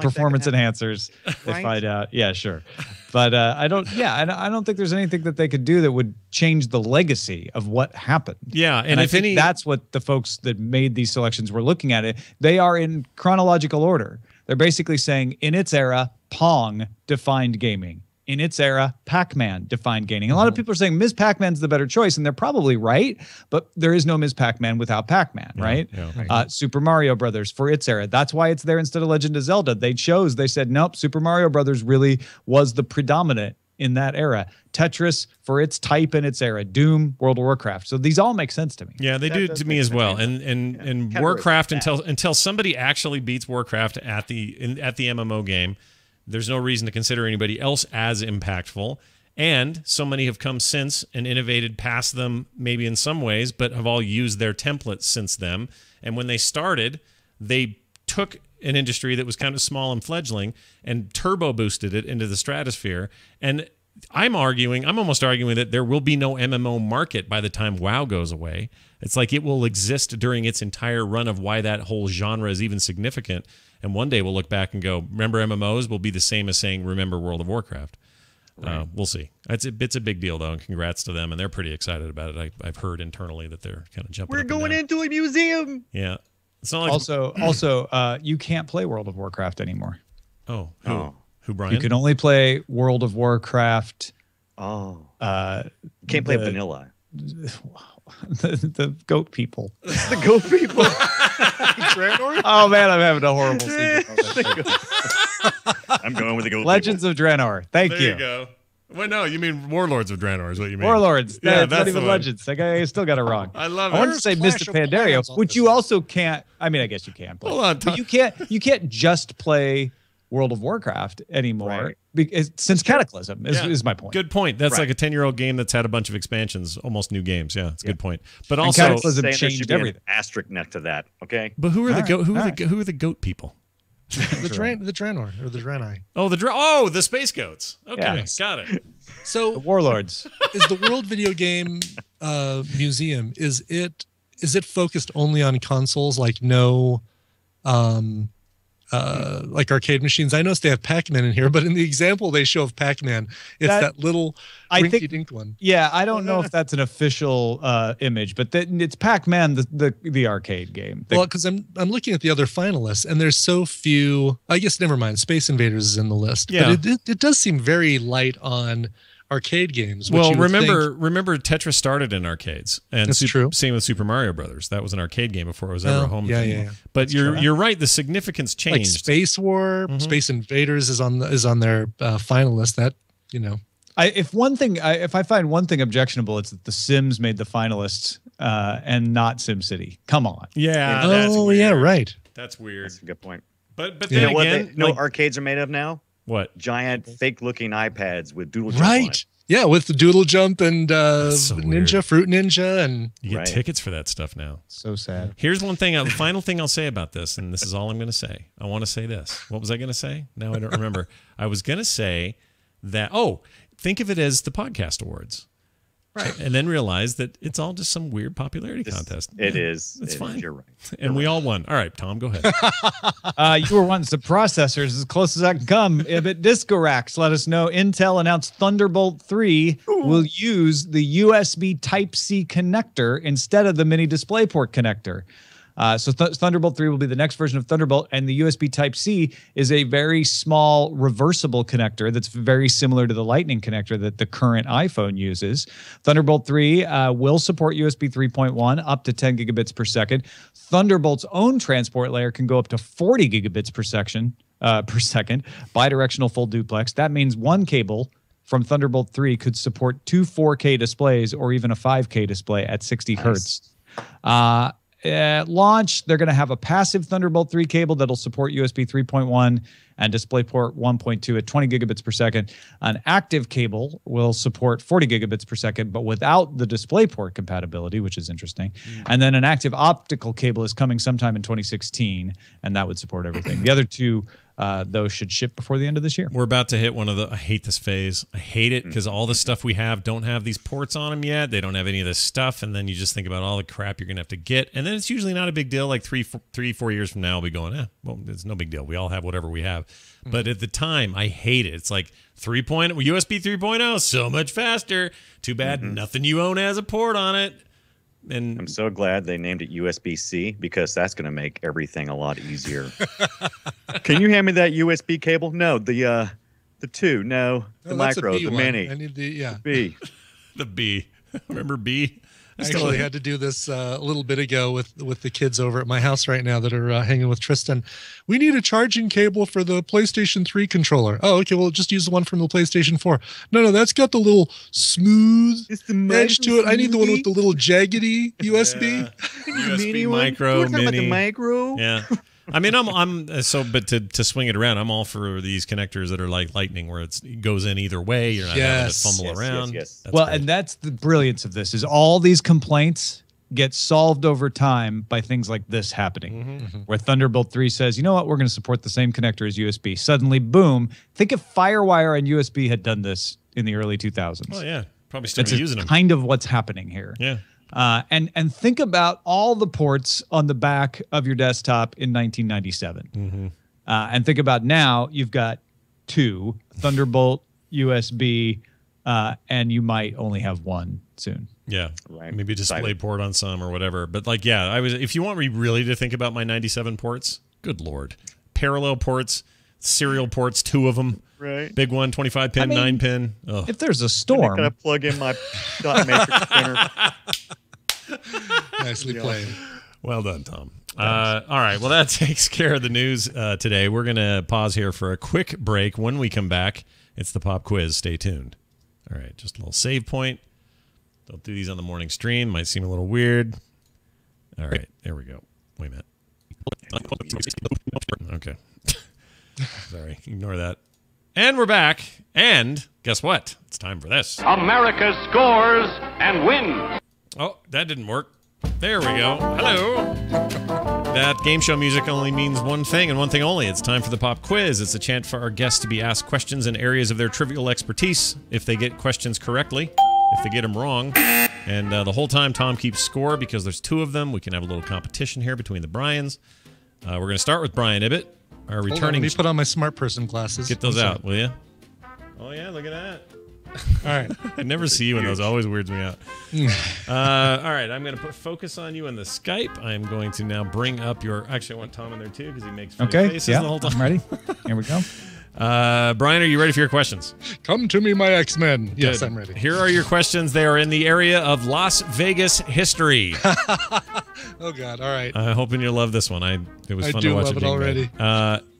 performance enhancers. Right? They find out. Yeah, sure. But I don't think there's anything that they could do that would change the legacy of what happened. Yeah, and I think that's what the folks that made these selections were looking at it. They are in chronological order. They're basically saying, in its era, Pong defined gaming. In its era, Pac-Man defined gaming. A lot of people are saying Ms. Pac-Man's the better choice, and they're probably right, but there is no Ms. Pac-Man without Pac-Man, right? Yeah. Super Mario Brothers for its era. That's why it's there instead of Legend of Zelda. They said, nope, Super Mario Brothers really was the predominant in that era. Tetris for its type and its era. Doom, World of Warcraft. So these all make sense to me. Yeah, they do to me as well. And Warcraft, until somebody actually beats Warcraft at the MMO game, there's no reason to consider anybody else as impactful. And so many have come since and innovated past them, maybe in some ways, but have all used their templates since them. And when they started, they took an industry that was kind of small and fledgling and turbo boosted it into the stratosphere. And I'm almost arguing that there will be no MMO market by the time WoW goes away. It's like it will exist during its entire run of why that whole genre is even significant. And one day we'll look back and go, remember MMOs? Will be the same as saying, remember World of Warcraft. Right. We'll see. It's a big deal, though, and congrats to them. And they're pretty excited about it. I've heard internally that they're kind of jumping We're up going and down. into a museum. Yeah. It's not like Also, you can't play World of Warcraft anymore. Oh, who, Brian? You can only play World of Warcraft. Oh, can't play vanilla. The goat people. The goat people. Oh man, I'm having a horrible season. I'm going with the goat Legends of Draenor. Thank There you go. Well, no, you mean Warlords of Draenor is what you mean. Warlords. Yeah, That's not that's even the one. Legends. I still got it wrong. I love I it. wanted to say Clash Mr. of Clans Pandaria, on which this you one. also can't. I mean, I guess you can play. Hold on, But you can't just play World of Warcraft anymore because, since Cataclysm is my point. Good point. That's like a 10-year-old game that's had a bunch of expansions, almost new games. Yeah, it's a good point. But also, Cataclysm Saying there should changed be an everything. asterisk next to that. Okay. but who are the goat? Who All are the goat people? the Draenor or the Draenei. Oh, the space goats. Okay, Yeah. got it. So Warlords. is the World Video Game Museum, is it focused only on consoles, like no like arcade machines? I noticed they have Pac-Man in here, but in the example they show of Pac-Man, it's that little rinky-dink one. Yeah, I don't know if that's an official image, but it's Pac-Man, the arcade game. Well, because I'm looking at the other finalists, and there's so few. I guess never mind. Space Invaders is in the list. Yeah. But it does seem very light on arcade games. Which Well, you would remember Tetris started in arcades, and That's true. Same with Super Mario Brothers. That was an arcade game before it was ever a home game. Yeah. But you're right. The significance like changed. Space War, Space Invaders is on their finalist. That If I find one thing objectionable, it's that The Sims made the finalists and not SimCity. Come on. Yeah. Oh, that's weird. yeah, right. That's weird. That's a good point. But You then know what? again, Arcades are made of now? what? Giant, fake-looking iPads with doodle jump on Right. it. Yeah, with the Doodle Jump and so Ninja, weird. Fruit Ninja, and You get Right. tickets for that stuff now. So sad. Here's one thing. The final thing I'll say about this, and this is all I'm going to say. I want to say this. What was I going to say? Now I don't remember. I was going to say that. Think of it as the podcast awards. Right. And then realize that it's all just some weird popularity contest. It is. It's fine. You're right. And we all won. All right, Tom, go ahead. You were wanting some processors as close as I can come. But Discorax let us know Intel announced Thunderbolt 3 will use the USB Type-C connector instead of the mini DisplayPort connector. So Thunderbolt 3 will be the next version of Thunderbolt, and the USB Type-C is a very small reversible connector that's very similar to the Lightning connector that the current iPhone uses. Thunderbolt 3 will support USB 3.1 up to 10 gigabits per second. Thunderbolt's own transport layer can go up to 40 gigabits per second. per second, bidirectional full duplex. That means one cable from Thunderbolt 3 could support 2 4K displays or even a 5K display at 60 hertz. At launch, they're going to have a passive Thunderbolt 3 cable that'll support USB 3.1 and DisplayPort 1.2 at 20 gigabits per second. An active cable will support 40 gigabits per second, but without the DisplayPort compatibility, which is interesting. And then an active optical cable is coming sometime in 2016, and that would support everything. The other two, those should ship before the end of this year. We're about to hit one of the, I hate this phase. I hate it because all the stuff we have don't have these ports on them yet. They don't have any of this stuff. And then you just think about all the crap you're going to have to get. And then it's usually not a big deal. Like 4 years from now, we'll be going, well, it's no big deal. We all have whatever we have. But at the time, I hate it. It's like USB 3.0, so much faster. Too bad nothing you own has a port on it. And I'm so glad they named it USB-C because that's going to make everything a lot easier. Can you hand me that USB cable? No, the 2. No, the micro, the mini. I need the B. The B. Remember B? I actually had to do this a little bit ago with the kids over at my house right now that are hanging with Tristan. We need a charging cable for the PlayStation 3 controller. Oh, okay. Well, just use the one from the PlayStation 4. No, that's got the little smooth edge to it. I need the one with the little jaggedy USB. Yeah. USB micro, mini. The micro. Yeah. I mean, but to swing it around, I'm all for these connectors that are like lightning, where it goes in either way. You're not having to fumble around. Yes. Well, great. And that's the brilliance of this: is all these complaints get solved over time by things like this happening, where Thunderbolt 3 says, you know what, we're going to support the same connector as USB. Suddenly, boom! Think if FireWire and USB had done this in the early 2000s. Oh yeah, probably still be using them. Kind of what's happening here. Yeah. And think about all the ports on the back of your desktop in 1997. And think about now, you've got 2, Thunderbolt, USB, and you might only have 1 soon. Yeah, right. Maybe a DisplayPort on some or whatever. But like, yeah, if you want me really to think about my 97 ports, good Lord. Parallel ports, serial ports, 2 of them. Right. Big one, 25 pin, 9 pin. Ugh. If there's a storm. I'm going to plug in my dot matrix printer. Nicely played. Well done, Tom. All right. Well, that takes care of the news today. We're going to pause here for a quick break. When we come back, it's the pop quiz. Stay tuned. All right. Just a little save point. Don't do these on the morning stream. Might seem a little weird. All right. There we go. Wait a minute. Okay. Sorry. Ignore that. And we're back. And guess what? It's time for this. America scores and wins. Oh, that didn't work. There we go. Hello. That game show music only means one thing and one thing only. It's time for the pop quiz. It's a chance for our guests to be asked questions in areas of their trivial expertise. If they get questions correctly, if they get them wrong. And the whole time, Tom keeps score because there's 2 of them. We can have a little competition here between the Bryans. We're going to start with Brian Ibbett, our returning. Let me put on my smart person glasses. Get those out, will you? Oh, yeah, look at that. All right. I never see you in those. Always weirds me out. All right. I'm going to put focus on you on the Skype. I'm going to now bring up your... Actually, I want Tom in there, too, because he makes funny faces the whole time. I'm ready. Here we go. Brian, are you ready for your questions? Come to me, my X-Men. Yes, I'm ready. Here are your questions. They are in the area of Las Vegas history. Oh, God. All right. I'm hoping you'll love this one. It was fun to watch it already.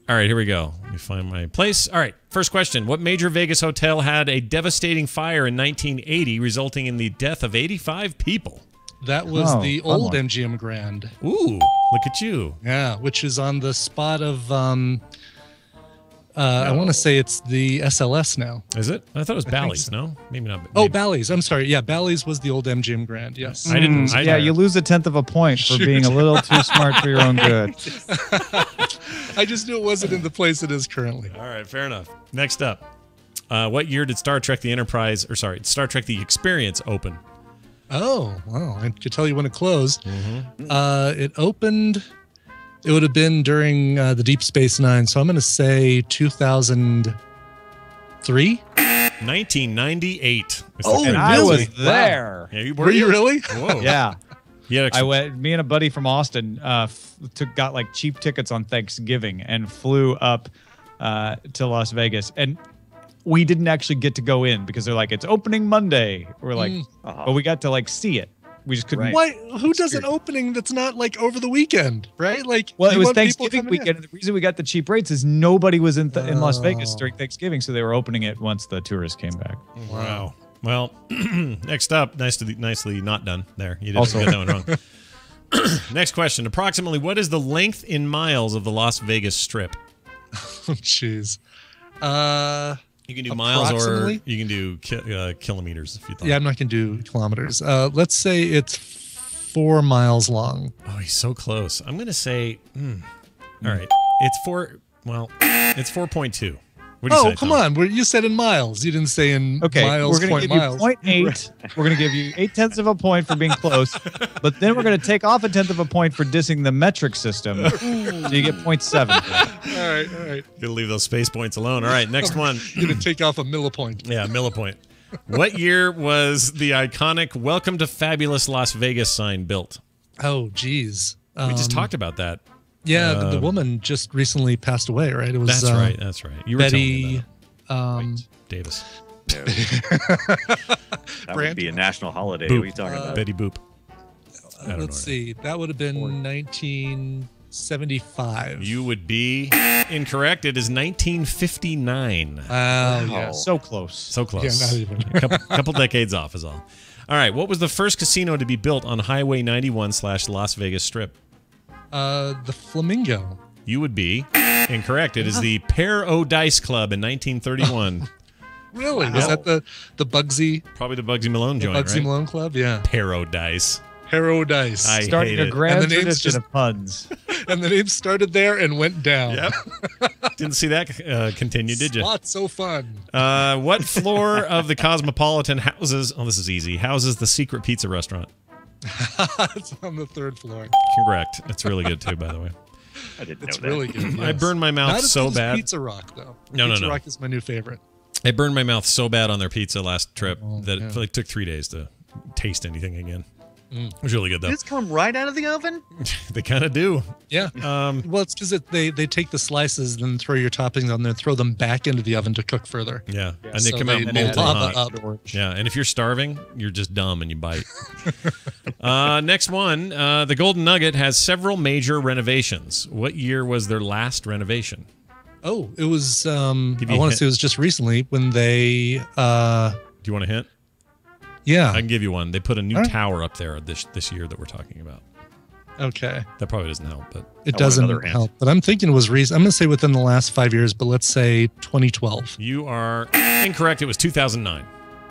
All right, here we go. Let me find my place. All right, first question. What major Vegas hotel had a devastating fire in 1980, resulting in the death of 85 people? That was the old MGM Grand. Ooh, look at you. Yeah, which is on the spot of, I want to say it's the SLS now. Is it? I thought it was Bally's, no? Maybe not. Maybe. Oh, Bally's. I'm sorry. Yeah, Bally's was the old MGM Grand, yes. I didn't. You lose 1/10 of a point for being a little too smart for your own good. I just knew it wasn't in the place it is currently. All right, fair enough. Next up. What year did Star Trek Star Trek The Experience open? Oh, well, I could tell you when it closed. It opened, it would have been during the Deep Space Nine, so I'm going to say 2003? 1998. And I was there. Yeah, were you really? Whoa. Yeah. Yeah, I went. Me and a buddy from Austin got like cheap tickets on Thanksgiving and flew up to Las Vegas. And we didn't actually get to go in because they're like, it's opening Monday. We're like, but we got to like see it. We just couldn't. Right. Why? Who does an opening that's not like over the weekend, right? Like, Well, it you was want people Thanksgiving coming weekend. in. And the reason we got the cheap rates is nobody was in Las Vegas during Thanksgiving, so they were opening it once the tourists came back. Wow. Well, next up, nicely not done there. You didn't Also- get that one wrong. Next question. Approximately what is the length in miles of the Las Vegas Strip? Oh, jeez. You can do miles or Approximately? you can do kilometers if you'd like. Yeah, I'm not going to do kilometers. Let's say it's 4 miles long. Oh, he's so close. I'm going to say, all right. It's 4.2. What do you say, Come Tom? on. You said in miles. You didn't say in Okay, miles, we're going to point give miles. you 0.8. We're going to give you 0.8 of a point for being close, but then we're going to take off 1/10 of a point for dissing the metric system. So you get 0.7. All right. Gonna leave those space points alone. All right, next one. You're going to take off a millipoint. Yeah, millipoint. What year was the iconic "Welcome to Fabulous Las Vegas" sign built? Oh, geez. We just talked about that. Yeah, the woman just recently passed away, right? It was That's right. That's right. You were Betty telling me that. Davis. That would be a national holiday. Boop. What are you talking about? Betty Boop. I don't let's know. see. That would have been 1975. You would be incorrect. It is 1959. Yeah. So close. So close. Yeah, not even. a couple decades off is all. All right. What was the first casino to be built on Highway 91/Las Vegas Strip? The Flamingo. You would be incorrect. It is the Paradise Club in 1931. Really? Was that the Bugsy Probably the Bugsy Malone joint, Bugsy right? Malone Club? Yeah. Paradise. Paradise. I Starting hate a it. grand And the name's tradition just- of puns. And the name started there and went down. Yep. Didn't see that continue, did you? Not so fun. What floor of the Cosmopolitan houses? Oh, this is easy. Houses the secret pizza restaurant. It's on the 3rd floor. Correct. That's really good too, by the way. I didn't know It's that. really good. I yes. burned my mouth Not as so good as bad. Pizza Rock, though. No, Pizza no. Rock is my new favorite. I burned my mouth so bad on their pizza last trip that yeah. it like took 3 days to taste anything again. It was really good though. Did this come right out of the oven? They kind of do. Yeah. Well, it's because they take the slices, then throw your toppings on there, throw them back into the oven to cook further. Yeah, and they So come out they molten lava hot. up. Yeah, and if you're starving, you're just dumb and you bite. Next one, the Golden Nugget has several major renovations. What year was their last renovation? Oh, it was. Give you I a want to hint. say it was just recently when they. Do you want a hint? Yeah. I can give you one. They put a new All right. tower up there this year that we're talking about. Okay. That probably doesn't help, but It I want doesn't another hint. help, but I'm thinking it was recent. I'm going to say within the last 5 years, but let's say 2012. you are incorrect. It was 2009.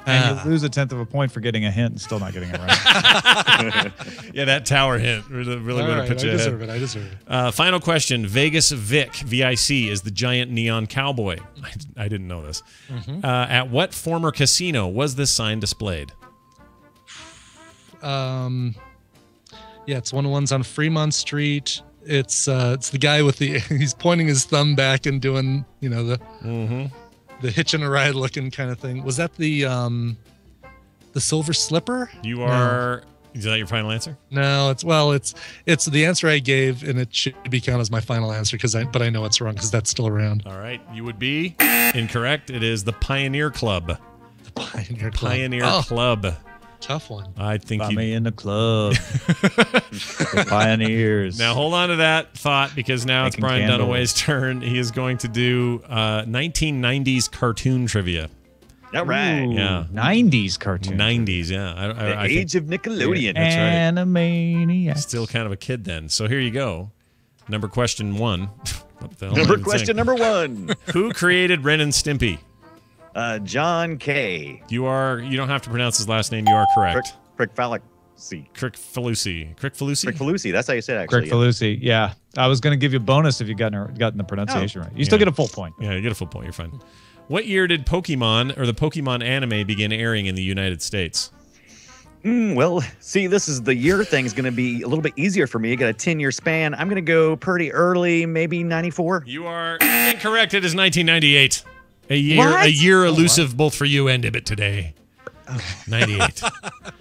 And you lose 1/10 of a point for getting a hint and still not getting it right. Yeah, that tower hint really would All have right, put you I ahead. deserve it. I deserve it. Final question. Vegas Vic, VIC, is the giant neon cowboy. I didn't know this. At what former casino was this sign displayed? Yeah, it's one of the ones on Fremont Street. It's the guy with the he's pointing his thumb back and doing the hitching a ride looking kind of thing. Was that the Silver Slipper? You are. Is that your final answer? No, it's the answer I gave, and it should be counted as my final answer but I know it's wrong because that's still around. All right. You would be incorrect. It is the Pioneer Club. The Pioneer Club. Pioneer Oh, Club. tough one. I think Got you. me in the club. The Pioneers. Now hold on to that thought because now it's Making Brian candles. Dunaway's turn. He is going to do 1990s cartoon trivia. All right. Ooh, Yeah. 90s cartoon. 90s, yeah. The I age of Nickelodeon. That's right. Animaniacs. Still kind of a kid then. So here you go. Question 1. What the hell am I Number even question saying? number 1. Who created Ren and Stimpy? John K. You don't have to pronounce his last name. You are correct. Crick Fallacy. Crick Falusi. Crick Falusi? Crick Falusi. That's how you say it, actually. Greg Falusi. Yeah. I was going to give you a bonus if you gotten the pronunciation right. You still Yeah. get a full point. Yeah, you get a full point. You're fine. What year did Pokemon or the Pokemon anime begin airing in the United States? Well, see, this is the year thing's going to be a little bit easier for me. I got a 10-year span. I'm going to go pretty early, maybe 94. You are incorrect. It is 1998. A What? year elusive both for you and Ibbot today. 98.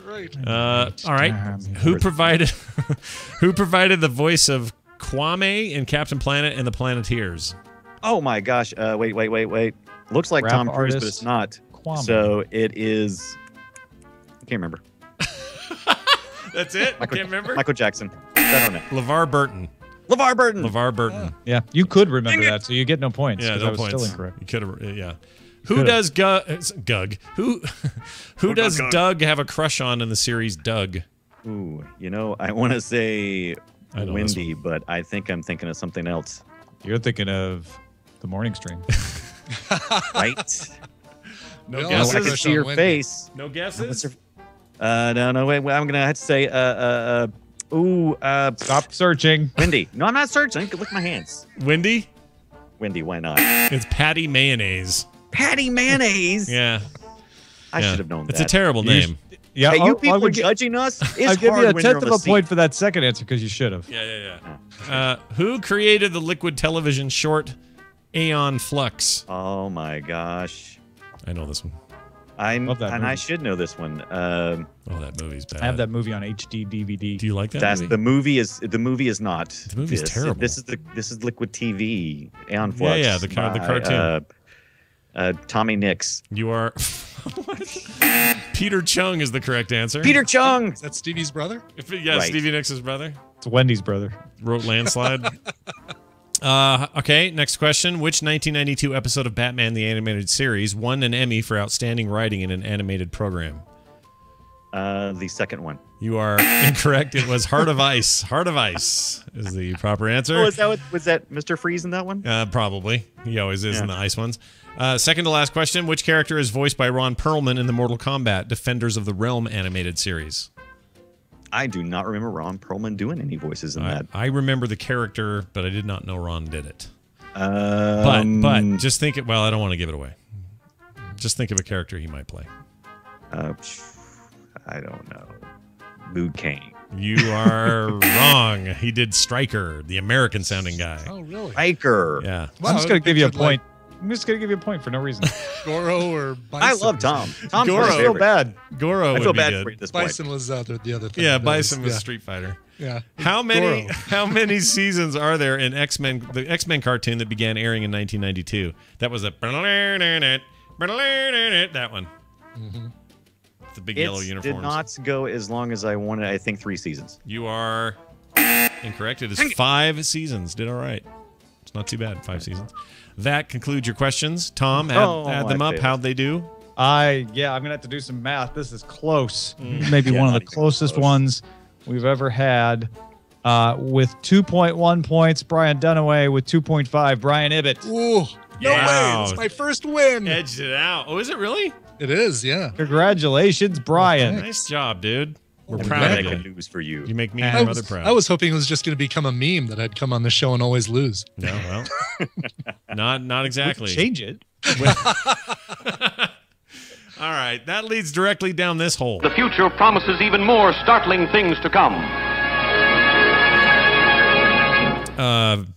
Right. All right. Who provided the voice of Kwame in Captain Planet and the Planeteers? Oh, my gosh. Wait. Looks like Rap Tom Cruise, but artist it's not. Kwame. So it is... I can't remember. That's it? I can't remember? Michael Jackson. I don't know. LeVar Burton. LeVar Burton. LeVar Burton. Yeah, you could remember that, so you get no points. Yeah, 'cause no I was points. still incorrect. You could have, yeah. Who does Gug? Who does Doug have a crush on in the series Doug? Ooh, you know, I want to say I know Wendy, but I think I'm thinking of something else. You're thinking of the morning stream. Right? We all guesses? have a I can crush see on your Wendy. face. No What's guesses? her- no, wait. I'm gonna have to say, Stop searching. Wendy. No, I'm not searching. I can look at my hands. Wendy? Wendy, why not? It's Patty Mayonnaise. Patty Mayonnaise. Yeah. I yeah. should have known that. It's a terrible name. Yeah, Hey, you people I'll give, judging us? It's I'll give hard you a when you're tenth on of the a seat. point for that second answer because you should have. Yeah. Who created the liquid television short Aeon Flux? Oh my gosh. I know this one. Love that movie. I should know this one. Oh, that movie's bad. I have that movie on HD DVD. Do you like that That's movie? the movie is not. The movie's this. terrible. This is Liquid TV. Aeon Flux. Yeah, the cartoon. Tommy Nix. You are... Peter Chung is the correct answer. Peter Chung. Is that Stevie's brother? Yeah, Right. Stevie Nicks' brother. It's Wendy's brother. Wrote Landslide. Okay, next question. Which 1992 episode of Batman the Animated Series won an Emmy for outstanding writing in an animated program? The second one. You are incorrect. It was Heart of Ice. Heart of Ice is the proper answer. Oh, was that Mr. Freeze in that one? Probably. He always is in the Yeah. ice ones. Second to last question. Which character is voiced by Ron Perlman in the Mortal Kombat Defenders of the Realm animated series? I do not remember Ron Perlman doing any voices in that. I remember the character, but I did not know Ron did it. But just think it. Well, I don't want to give it away. Just think of a character he might play. I don't know. Liu Kang. You are wrong. He did Stryker, the American-sounding guy. Oh, really? Riker. Yeah. Wow, I'm just going to give you a pictured, like, point. I'm just going to give you a point for no reason. Goro or Bison. I love Tom. Tom's Goro. my I feel favorite. bad. Goro I would feel be bad good. for you at this point. Bison was the other thing. Yeah, that Bison was yeah. Street Fighter. Yeah. How many seasons are there in X-Men, the X-Men cartoon that began airing in 1992? That was a that one. The big yellow It uniforms. did not go as long as I wanted. I think 3 seasons. You are incorrect. It is 5 seasons. Did all right. It's not too bad. 5 seasons. That concludes your questions. Tom, add them my up. favorite. How'd they do? I'm gonna have to do some math. This is close. Maybe one of the not even closest close. ones we've ever had. With 2.1 points, Brian Dunaway. With 2.5, Brian Ibbett. Ooh, no Wow. way! It's my first win. Edged it out. Oh, is it really? It is, yeah. Congratulations, Brian. Nice job, dude. We're I'm proud glad I of you. could lose for you. You make me and I your was, mother proud. I was hoping it was just going to become a meme that I'd come on the show and always lose. No, well, not exactly. Change it. All right, that leads directly down this hole. The future promises even more startling things to come.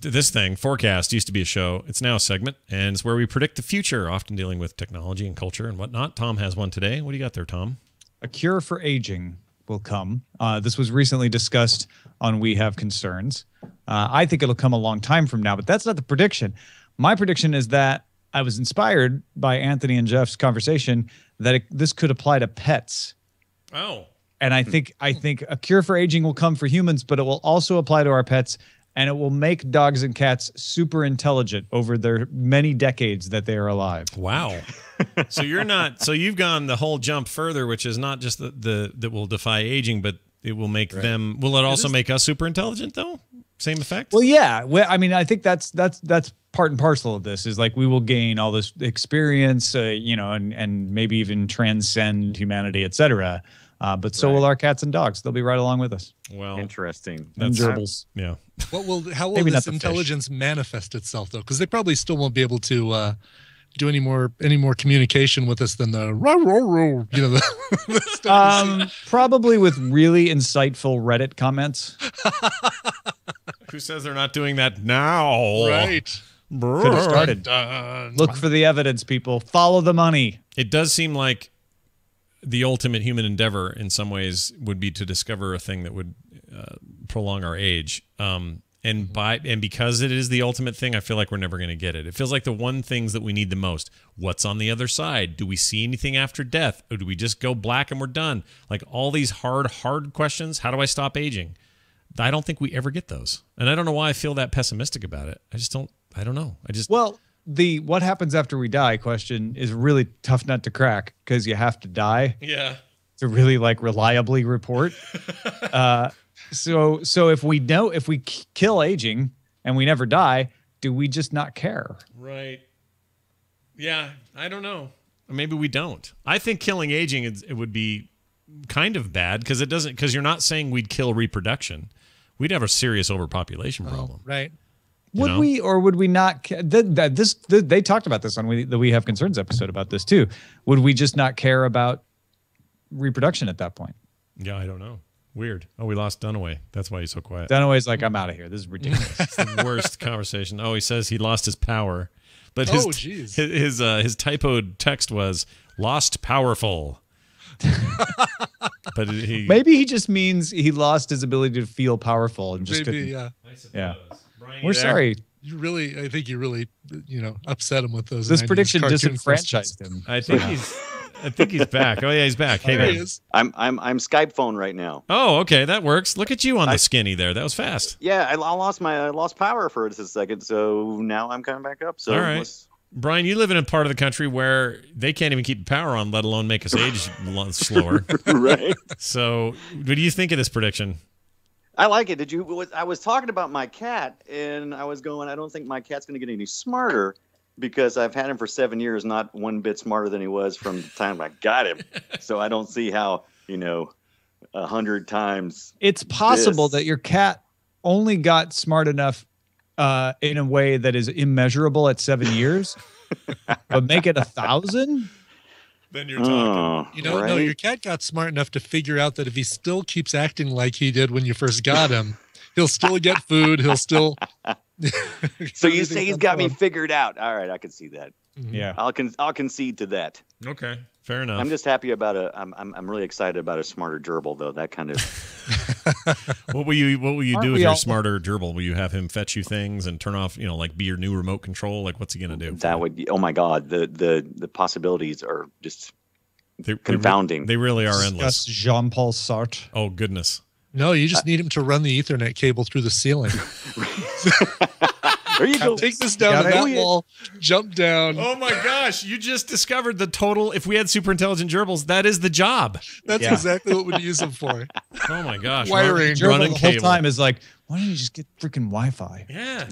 This thing, Forecast, used to be a show. It's now a segment, and it's where we predict the future, often dealing with technology and culture and whatnot. Tom has one today. What do you got there, Tom? A cure for aging will come. This was recently discussed on We Have Concerns. I think it'll come a long time from now, but that's not the prediction. My prediction is that I was inspired by Anthony and Jeff's conversation that this could apply to pets. Oh. And I think a cure for aging will come for humans, but it will also apply to our pets, and it will make dogs and cats super intelligent over their many decades that they are alive. Wow. So you've gone the whole jump further, which is not just that will defy aging, but it will make them. Will it also make us super intelligent though? Same effect? Well, yeah. Well, I mean, I think that's part and parcel of this is like we will gain all this experience, and maybe even transcend humanity, etc. But so will our cats and dogs. They'll be right along with us. Well, Interesting. And gerbils. yeah. How will Maybe not this the fish. intelligence manifest itself though? Because they probably still won't be able to do any more communication with us than the row row row. The stuff. Probably with really insightful Reddit comments. Who says they're not doing that now? Right. Could have started. Look for the evidence, people. Follow the money. It does seem like the ultimate human endeavor in some ways would be to discover a thing that would prolong our age. And And because it is the ultimate thing, I feel like we're never going to get it. It feels like the one things that we need the most. What's on the other side? Do we see anything after death? Or do we just go black and we're done? Like all these hard questions. How do I stop aging? I don't think we ever get those. And I don't know why I feel that pessimistic about it. I don't know. Well, the what happens after we die question is really tough nut to crack because you have to die. Yeah. To really like reliably report. So if we kill aging and we never die, do we just not care? Right. Yeah, I don't know. Maybe we don't. I think killing aging it would be kind of bad because you're not saying we'd kill reproduction. We'd have a serious overpopulation problem. Right. Would we or would we not? They talked about this on the We Have Concerns episode about this too. Would we just not care about reproduction at that point? Yeah, I don't know. Weird. Oh, we lost Dunaway. That's why he's so quiet. Dunaway's like, I'm out of here. This is ridiculous. It's the worst conversation. Oh, he says he lost his power. But his typoed text was lost powerful. But maybe he just means he lost his ability to feel powerful and just maybe, yeah. Brian, we're sorry. I think you really, upset him with those. This prediction disenfranchised him. I think he's back. Oh yeah, he's back. Hey, there he is. I'm Skype phone right now. Oh, okay, that works. Look at you on the skinny there. That was fast. Yeah, I lost power for just a second, so now I'm coming back up. So all right. Brian, you live in a part of the country where they can't even keep the power on, let alone make us age slower. Right. So, what do you think of this prediction? I like it. I was talking about my cat, and I was going, I don't think my cat's going to get any smarter because I've had him for 7 years, not one bit smarter than he was from the time I got him. So I don't see how, 100 times. It's possible that your cat only got smart enough in a way that is immeasurable at 7 years, but make it 1,000. Then you're talking. No, your cat got smart enough to figure out that if he still keeps acting like he did when you first got him, he'll still get food. He'll still. So you say he's got me figured out. All right, I can see that. Yeah, I'll concede to that. Okay, fair enough. I'm just happy about I'm really excited about a smarter gerbil though. That kind of. What will you do with your smarter gerbil? Will you have him fetch you things and turn off, like be your new remote control? Like what's he gonna do? That would be, oh my God, the possibilities are just confounding. They really are endless. Jean-Paul Sartre. Oh goodness. No, you just need him to run the Ethernet cable through the ceiling. There you go. Take this down to that wall, jump down. Oh my gosh, you just discovered the total. If we had super intelligent gerbils, that is the job. That's exactly what we'd use them for. Oh my gosh. Wiring. Running the cable. whole time is like, why don't you just get freaking Wi-Fi? Yeah.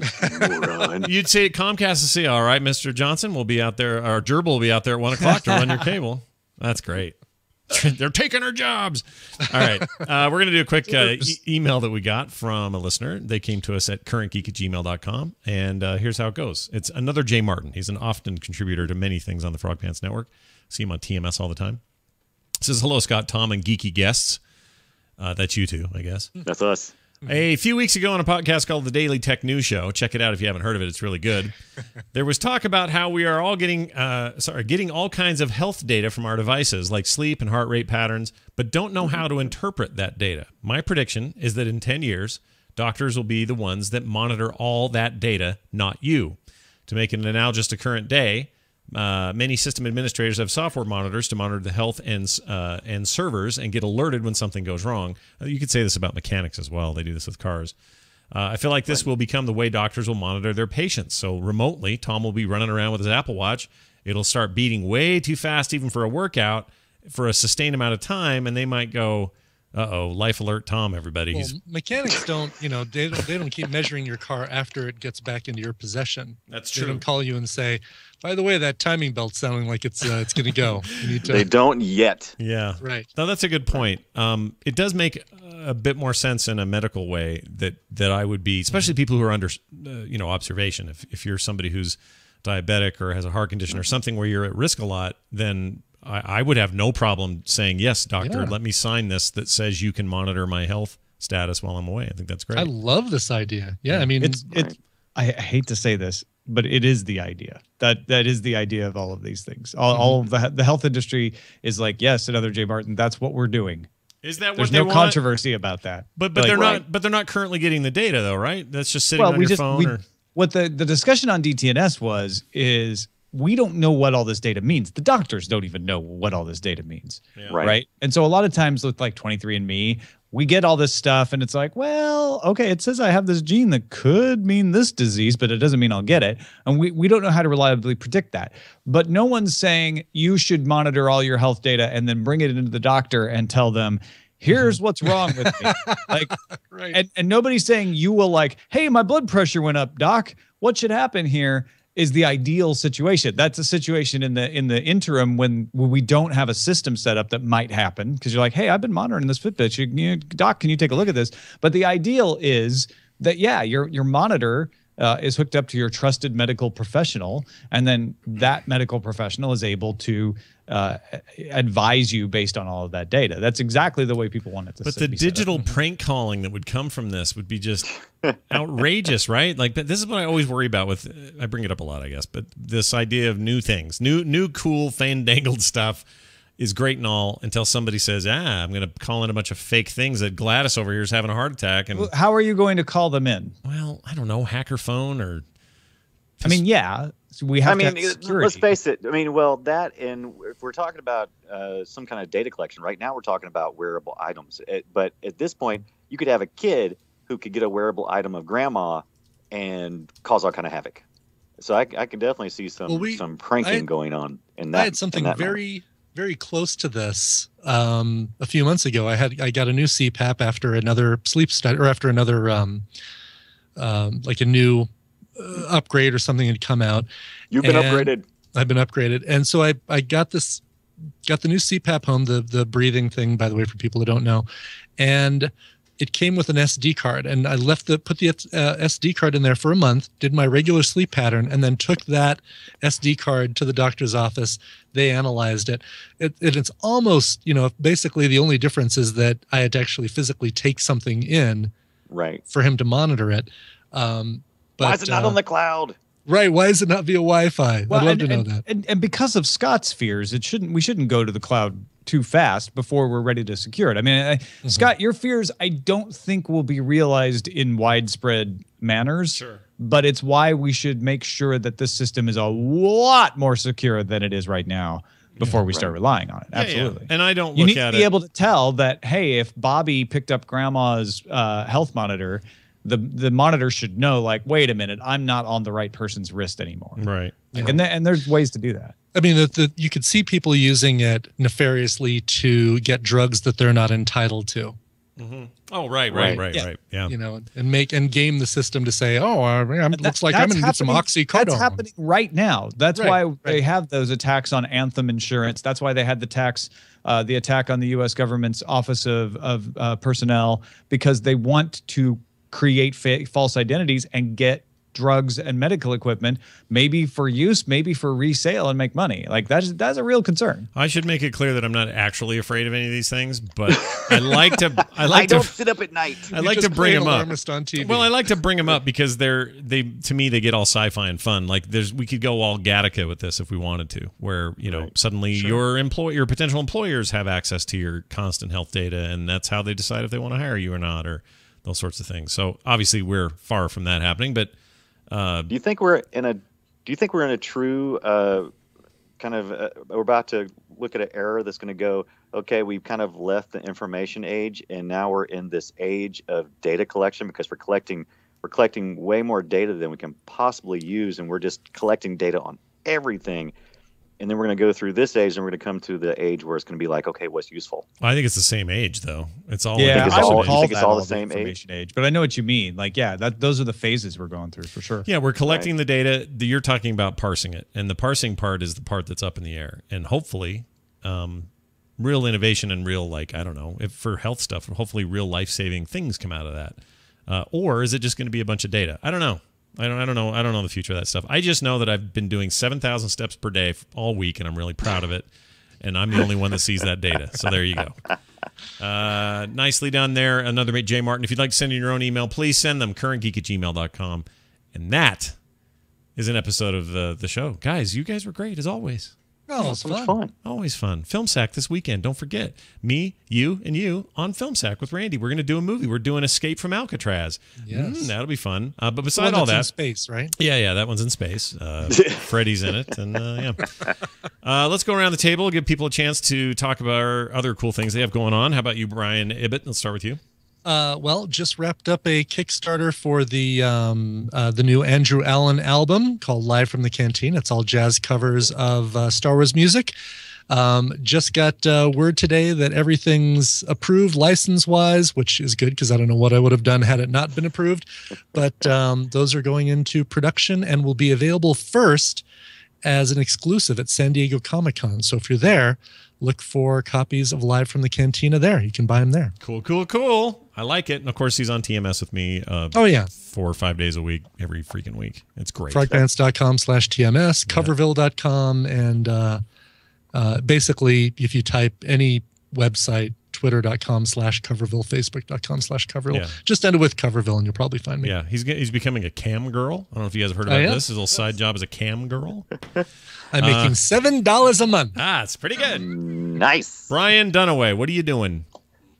You'd say Comcast to say, all right, Mr. Johnson, we'll be out there. Our gerbil will be out there at 1 o'clock to run your cable. That's great. They're taking our jobs. All right. We're going to do a quick email that we got from a listener. They came to us at currentgeek@gmail.com. And here's how it goes. It's another Jay Martin. He's an often contributor to many things on the Frog Pants Network. See him on TMS all the time. It says, hello, Scott, Tom, and geeky guests. That's you two, I guess. That's us. A few weeks ago on a podcast called The Daily Tech News Show, check it out if you haven't heard of it, it's really good. There was talk about how we are all getting all kinds of health data from our devices, like sleep and heart rate patterns, but don't know how to interpret that data. My prediction is that in 10 years, doctors will be the ones that monitor all that data, not you. To make it analogous to current day, many system administrators have software monitors to monitor the health and servers and get alerted when something goes wrong. You could say this about mechanics as well. They do this with cars. I feel like this will become the way doctors will monitor their patients. So remotely, Tom will be running around with his Apple Watch. It'll start beating way too fast even for a workout for a sustained amount of time, and they might go, uh-oh, life alert Tom, everybody. Well, mechanics don't, they don't keep measuring your car after it gets back into your possession. That's true. They don't call you and say, by the way, that timing belt's sounding like it's going to go. You need to. They don't yet. Yeah. Right. No, that's a good point. It does make a bit more sense in a medical way that I would be, especially people who are under, observation. If you're somebody who's diabetic or has a heart condition or something where you're at risk a lot, then I would have no problem saying, yes, doctor, let me sign this that says you can monitor my health status while I'm away. I think that's great. I love this idea. Yeah, I mean, it's I hate to say this, but it is the idea. That is the idea of all of these things. All of the health industry is like, yes, another Jay Martin, that's what we're doing. Is that what There's they no want? controversy about that. But Like, they're not currently getting the data though, right? That's just sitting on your phone. What the discussion on DTNS is we don't know what all this data means. The doctors don't even know what all this data means. Yeah. Right. And so a lot of times with like 23andMe, we get all this stuff and it's like, well, okay, it says I have this gene that could mean this disease, but it doesn't mean I'll get it. And we don't know how to reliably predict that. But no one's saying you should monitor all your health data and then bring it into the doctor and tell them, here's what's wrong with me. Like, Right. and nobody's saying you will like, hey, my blood pressure went up, doc. What should happen here is the ideal situation. That's a situation in the interim when we don't have a system set up that might happen because you're like, hey, I've been monitoring this Fitbit. Doc, can you take a look at this? But the ideal is that, yeah, your monitor is hooked up to your trusted medical professional, and then that medical professional is able to advise you based on all of that data. That's exactly the way people want it to But be the set up. digital prank calling that would come from this would be just outrageous, right? Like, but this is what I always worry about with, I bring it up a lot, I guess, but this idea of new things, new cool fandangled stuff is great and all until somebody says, I'm going to call in a bunch of fake things that Gladys over here is having a heart attack. And How are you going to call them in? well, I don't know, hacker phone or. I mean, yeah, we have to have security. let's face it. I mean, well, that and if we're talking about some kind of data collection, right now we're talking about wearable items. But at this point, you could have a kid who could get a wearable item of grandma and cause all kind of havoc. So I can definitely see some pranking going on in that. I had something very, very close to this a few months ago. I got a new CPAP after another sleep study, or after another like a new upgrade or something had come out. You've been upgraded. I've been upgraded, and so I got the new CPAP home, the breathing thing, by the way, for people that don't know, and it came with an SD card, and I put the SD card in there for a month, did my regular sleep pattern, and then took that SD card to the doctor's office. They analyzed it. It's almost, basically the only difference is that I had to actually physically take something in, right, for him to monitor it. But, why is it not on the cloud? Right. Why is it not via Wi-Fi? Well, I'd love to know that. And because of Scott's fears, we shouldn't go to the cloud too fast before we're ready to secure it. I mean, Scott, your fears, I don't think will be realized in widespread manners. Sure. But it's why we should make sure that this system is a lot more secure than it is right now before we start relying on it. Absolutely. Yeah. And I don't you look need at to be able to tell that, hey, if Bobby picked up grandma's health monitor, the monitor should know, like, wait a minute, I'm not on the right person's wrist anymore. Right. Like, and there's ways to do that. I mean, you could see people using it nefariously to get drugs that they're not entitled to. Mm-hmm. Oh, right. Yeah. And game the system to say, looks like I'm going to get some oxycodone. That's happening right now. That's why they have those attacks on Anthem Insurance. That's why they had the attack on the U.S. government's Office of Personnel, because they want to create false identities and get drugs and medical equipment, maybe for use, maybe for resale, and make money. Like that's a real concern. I should make it clear that I'm not actually afraid of any of these things, but I don't sit up at night. I like to bring them up. On TV. Well, I like to bring them up because to me they get all sci-fi and fun. Like we could go all Gattaca with this if we wanted to, where suddenly your potential employers have access to your constant health data, and that's how they decide if they want to hire you or not, or those sorts of things. So obviously we're far from that happening, but do you think we're in a true we're about to look at an era that's going to go, okay, we've kind of left the information age and now we're in this age of data collection because we're collecting way more data than we can possibly use, and we're just collecting data on everything. And then we're going to go through this age, and we're going to come to the age where it's going to be like, okay, what's useful? I think it's the same age, though. It's all I would call it's all the same age. But I know what you mean. Like, yeah, those are the phases we're going through for sure. Yeah, we're collecting the data. You're talking about parsing it, and the parsing part is the part that's up in the air. And hopefully, real innovation and real, for health stuff, hopefully real life-saving things come out of that. Or is it just going to be a bunch of data? I don't know. I don't know. I don't know the future of that stuff. I just know that I've been doing 7,000 steps per day all week, and I'm really proud of it. And I'm the only one that sees that data. So there you go. Nicely done there. Another mate, Jay Martin. If you'd like to send in your own email, please send them, currentgeek@gmail.com. And that is an episode of the show. Guys, you guys were great, as always. Oh, it's so much fun. fun. Always fun. Film Sack this weekend. Don't forget. Me, you, and you on Film Sack with Randy. We're going to do a movie. We're doing Escape from Alcatraz. Yes. That'll be fun. But The beside one all that's in that, space, right? yeah, that one's in space. Freddy's in it, and yeah. Let's go around the table, give people a chance to talk about our other cool things they have going on. How about you, Brian Ibbett? Let's start with you. Well, just wrapped up a Kickstarter for the new Andrew Allen album called Live from the Canteen. It's all jazz covers of Star Wars music. Just got word today that everything's approved license-wise, which is good because I don't know what I would have done had it not been approved. But those are going into production and will be available first as an exclusive at San Diego Comic-Con. So if you're there, look for copies of Live from the Cantina there. You can buy them there. Cool. I like it. And of course, he's on TMS with me. 4 or 5 days a week, every freaking week. It's great. Frogpants.com/TMS, Coverville.com, and basically, if you type any website, Twitter.com/Coverville, Facebook.com/Coverville. Yeah. Just end it with Coverville, and you'll probably find me. Yeah, he's becoming a cam girl. I don't know if you guys have heard about this. His little side job as a cam girl. I'm making $7 a month. It's pretty good. Nice. Brian Dunaway, what are you doing?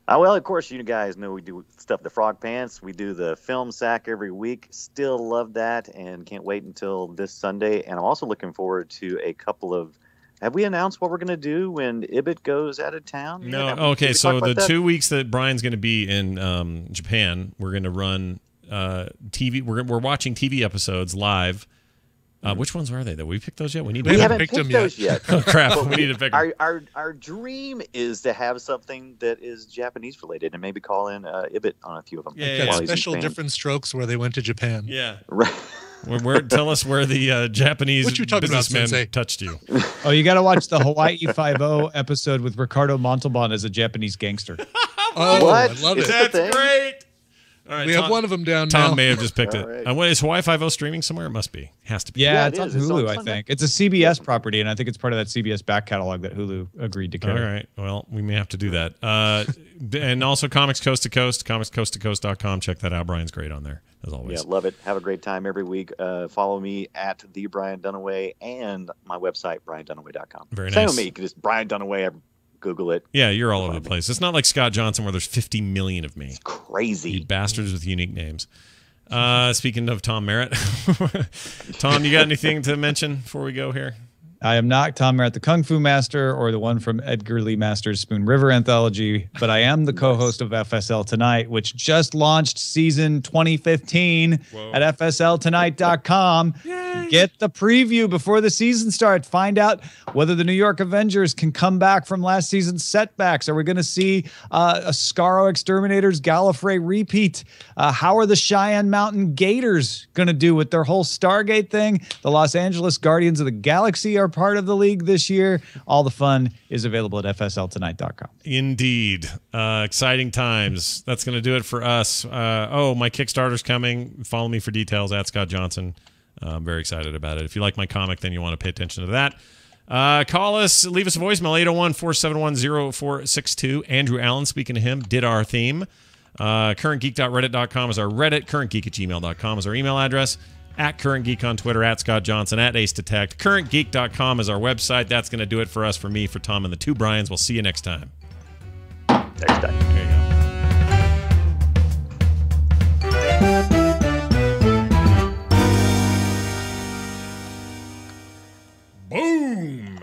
Well, of course, you guys know we do stuff, the Frog Pants. We do the Film Sack every week. Still love that and can't wait until this Sunday. And I'm also looking forward to a couple of. Have we announced what we're going to do when Ibbett goes out of town? No. Okay, so the 2 weeks that Brian's going to be in Japan, we're going to run TV. We're watching TV episodes live. Which ones are they? That we picked those yet? We haven't picked those yet. Oh crap! We need to pick them. Our dream is to have something that is Japanese related and maybe call in Ibbett on a few of them. Yeah. Special different strokes where they went to Japan. Yeah. Right. Tell us where the Japanese What you talking about, businessman Sensei? touched you. Oh, you got to watch the Hawaii Five-0 episode with Ricardo Montalban as a Japanese gangster. Oh, What? I love Is it. that That's great. All right, We have one of them down Tom now. may have just picked it. All right. Is Hawaii Five-0 streaming somewhere? It must be. Has to be. Yeah, Yeah, it's it on is. It's Hulu, on I think. It's a CBS property, and I think it's part of that CBS back catalog that Hulu agreed to carry. All right. Well, we may have to do that. And also Comics Coast to Coast, comicscoasttocoast.com. Check that out. Brian's great on there, as always. Yeah, love it. Have a great time every week. Follow me at the Brian Dunaway and my website, briandunaway.com. Very Same nice. with me. You can just Brian Dunaway, Google it. Yeah, you're all over the place. It's not like Scott Johnson where there's 50 million of me. Crazy. You bastards with unique names. Speaking of Tom Merritt, Tom, you got anything to mention before we go here? I am not Tom Merritt, the Kung Fu Master, or the one from Edgar Lee Masters' Spoon River anthology, but I am the co-host of FSL Tonight, which just launched season 2015 at FSLTonight.com. Get the preview before the season starts. Find out whether the New York Avengers can come back from last season's setbacks. Are we going to see a Skaro Exterminators Gallifrey repeat? How are the Cheyenne Mountain Gators going to do with their whole Stargate thing? The Los Angeles Guardians of the Galaxy are part of the league this year. All the fun is available at FSLTonight.com. Indeed. Exciting times. That's going to do it for us. My Kickstarter's coming. Follow me for details at Scott Johnson. I'm very excited about it. If you like my comic, then you want to pay attention to that. Call us, leave us a voicemail, 801-471-0462. Andrew Allen, speaking to him, did our theme. CurrentGeek.reddit.com is our Reddit. CurrentGeek@gmail.com is our email address. At CurrentGeek on Twitter, at Scott Johnson, at Ace Detect. CurrentGeek.com is our website. That's going to do it for us, for me, for Tom, and the two Brians. We'll see you next time. Next time. There you go. Boom.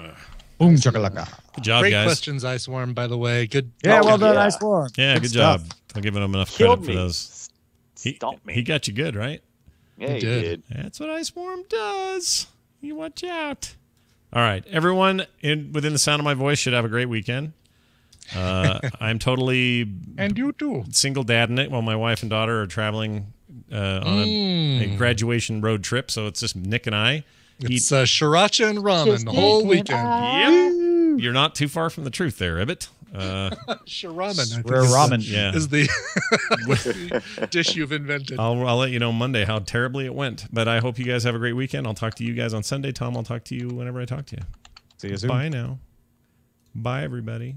Boom, chakalaka. Good job, Great guys. questions, Ice Worm, by the way. Good. Yeah, well done, yeah. Ice Warm. Yeah, good stuff. job. I'm giving him enough Killed credit me. for those. Stomped me. He got you good, right? Yeah, He he did. did. That's what Ice Worm does. You watch out. All right, everyone within the sound of my voice should have a great weekend. I'm totally And you too. single dad in it while my wife and daughter are traveling on a graduation road trip. So it's just Nick and I. It's siracha and ramen the whole weekend. Yep. You're not too far from the truth there, Ibbett. Shiramen, I think, Rare ramen. Yeah. is the dish you've invented. I'll let you know Monday how terribly it went. But I hope you guys have a great weekend. I'll talk to you guys on Sunday. Tom, I'll talk to you whenever I talk to you. See you soon. Bye now. Bye, everybody.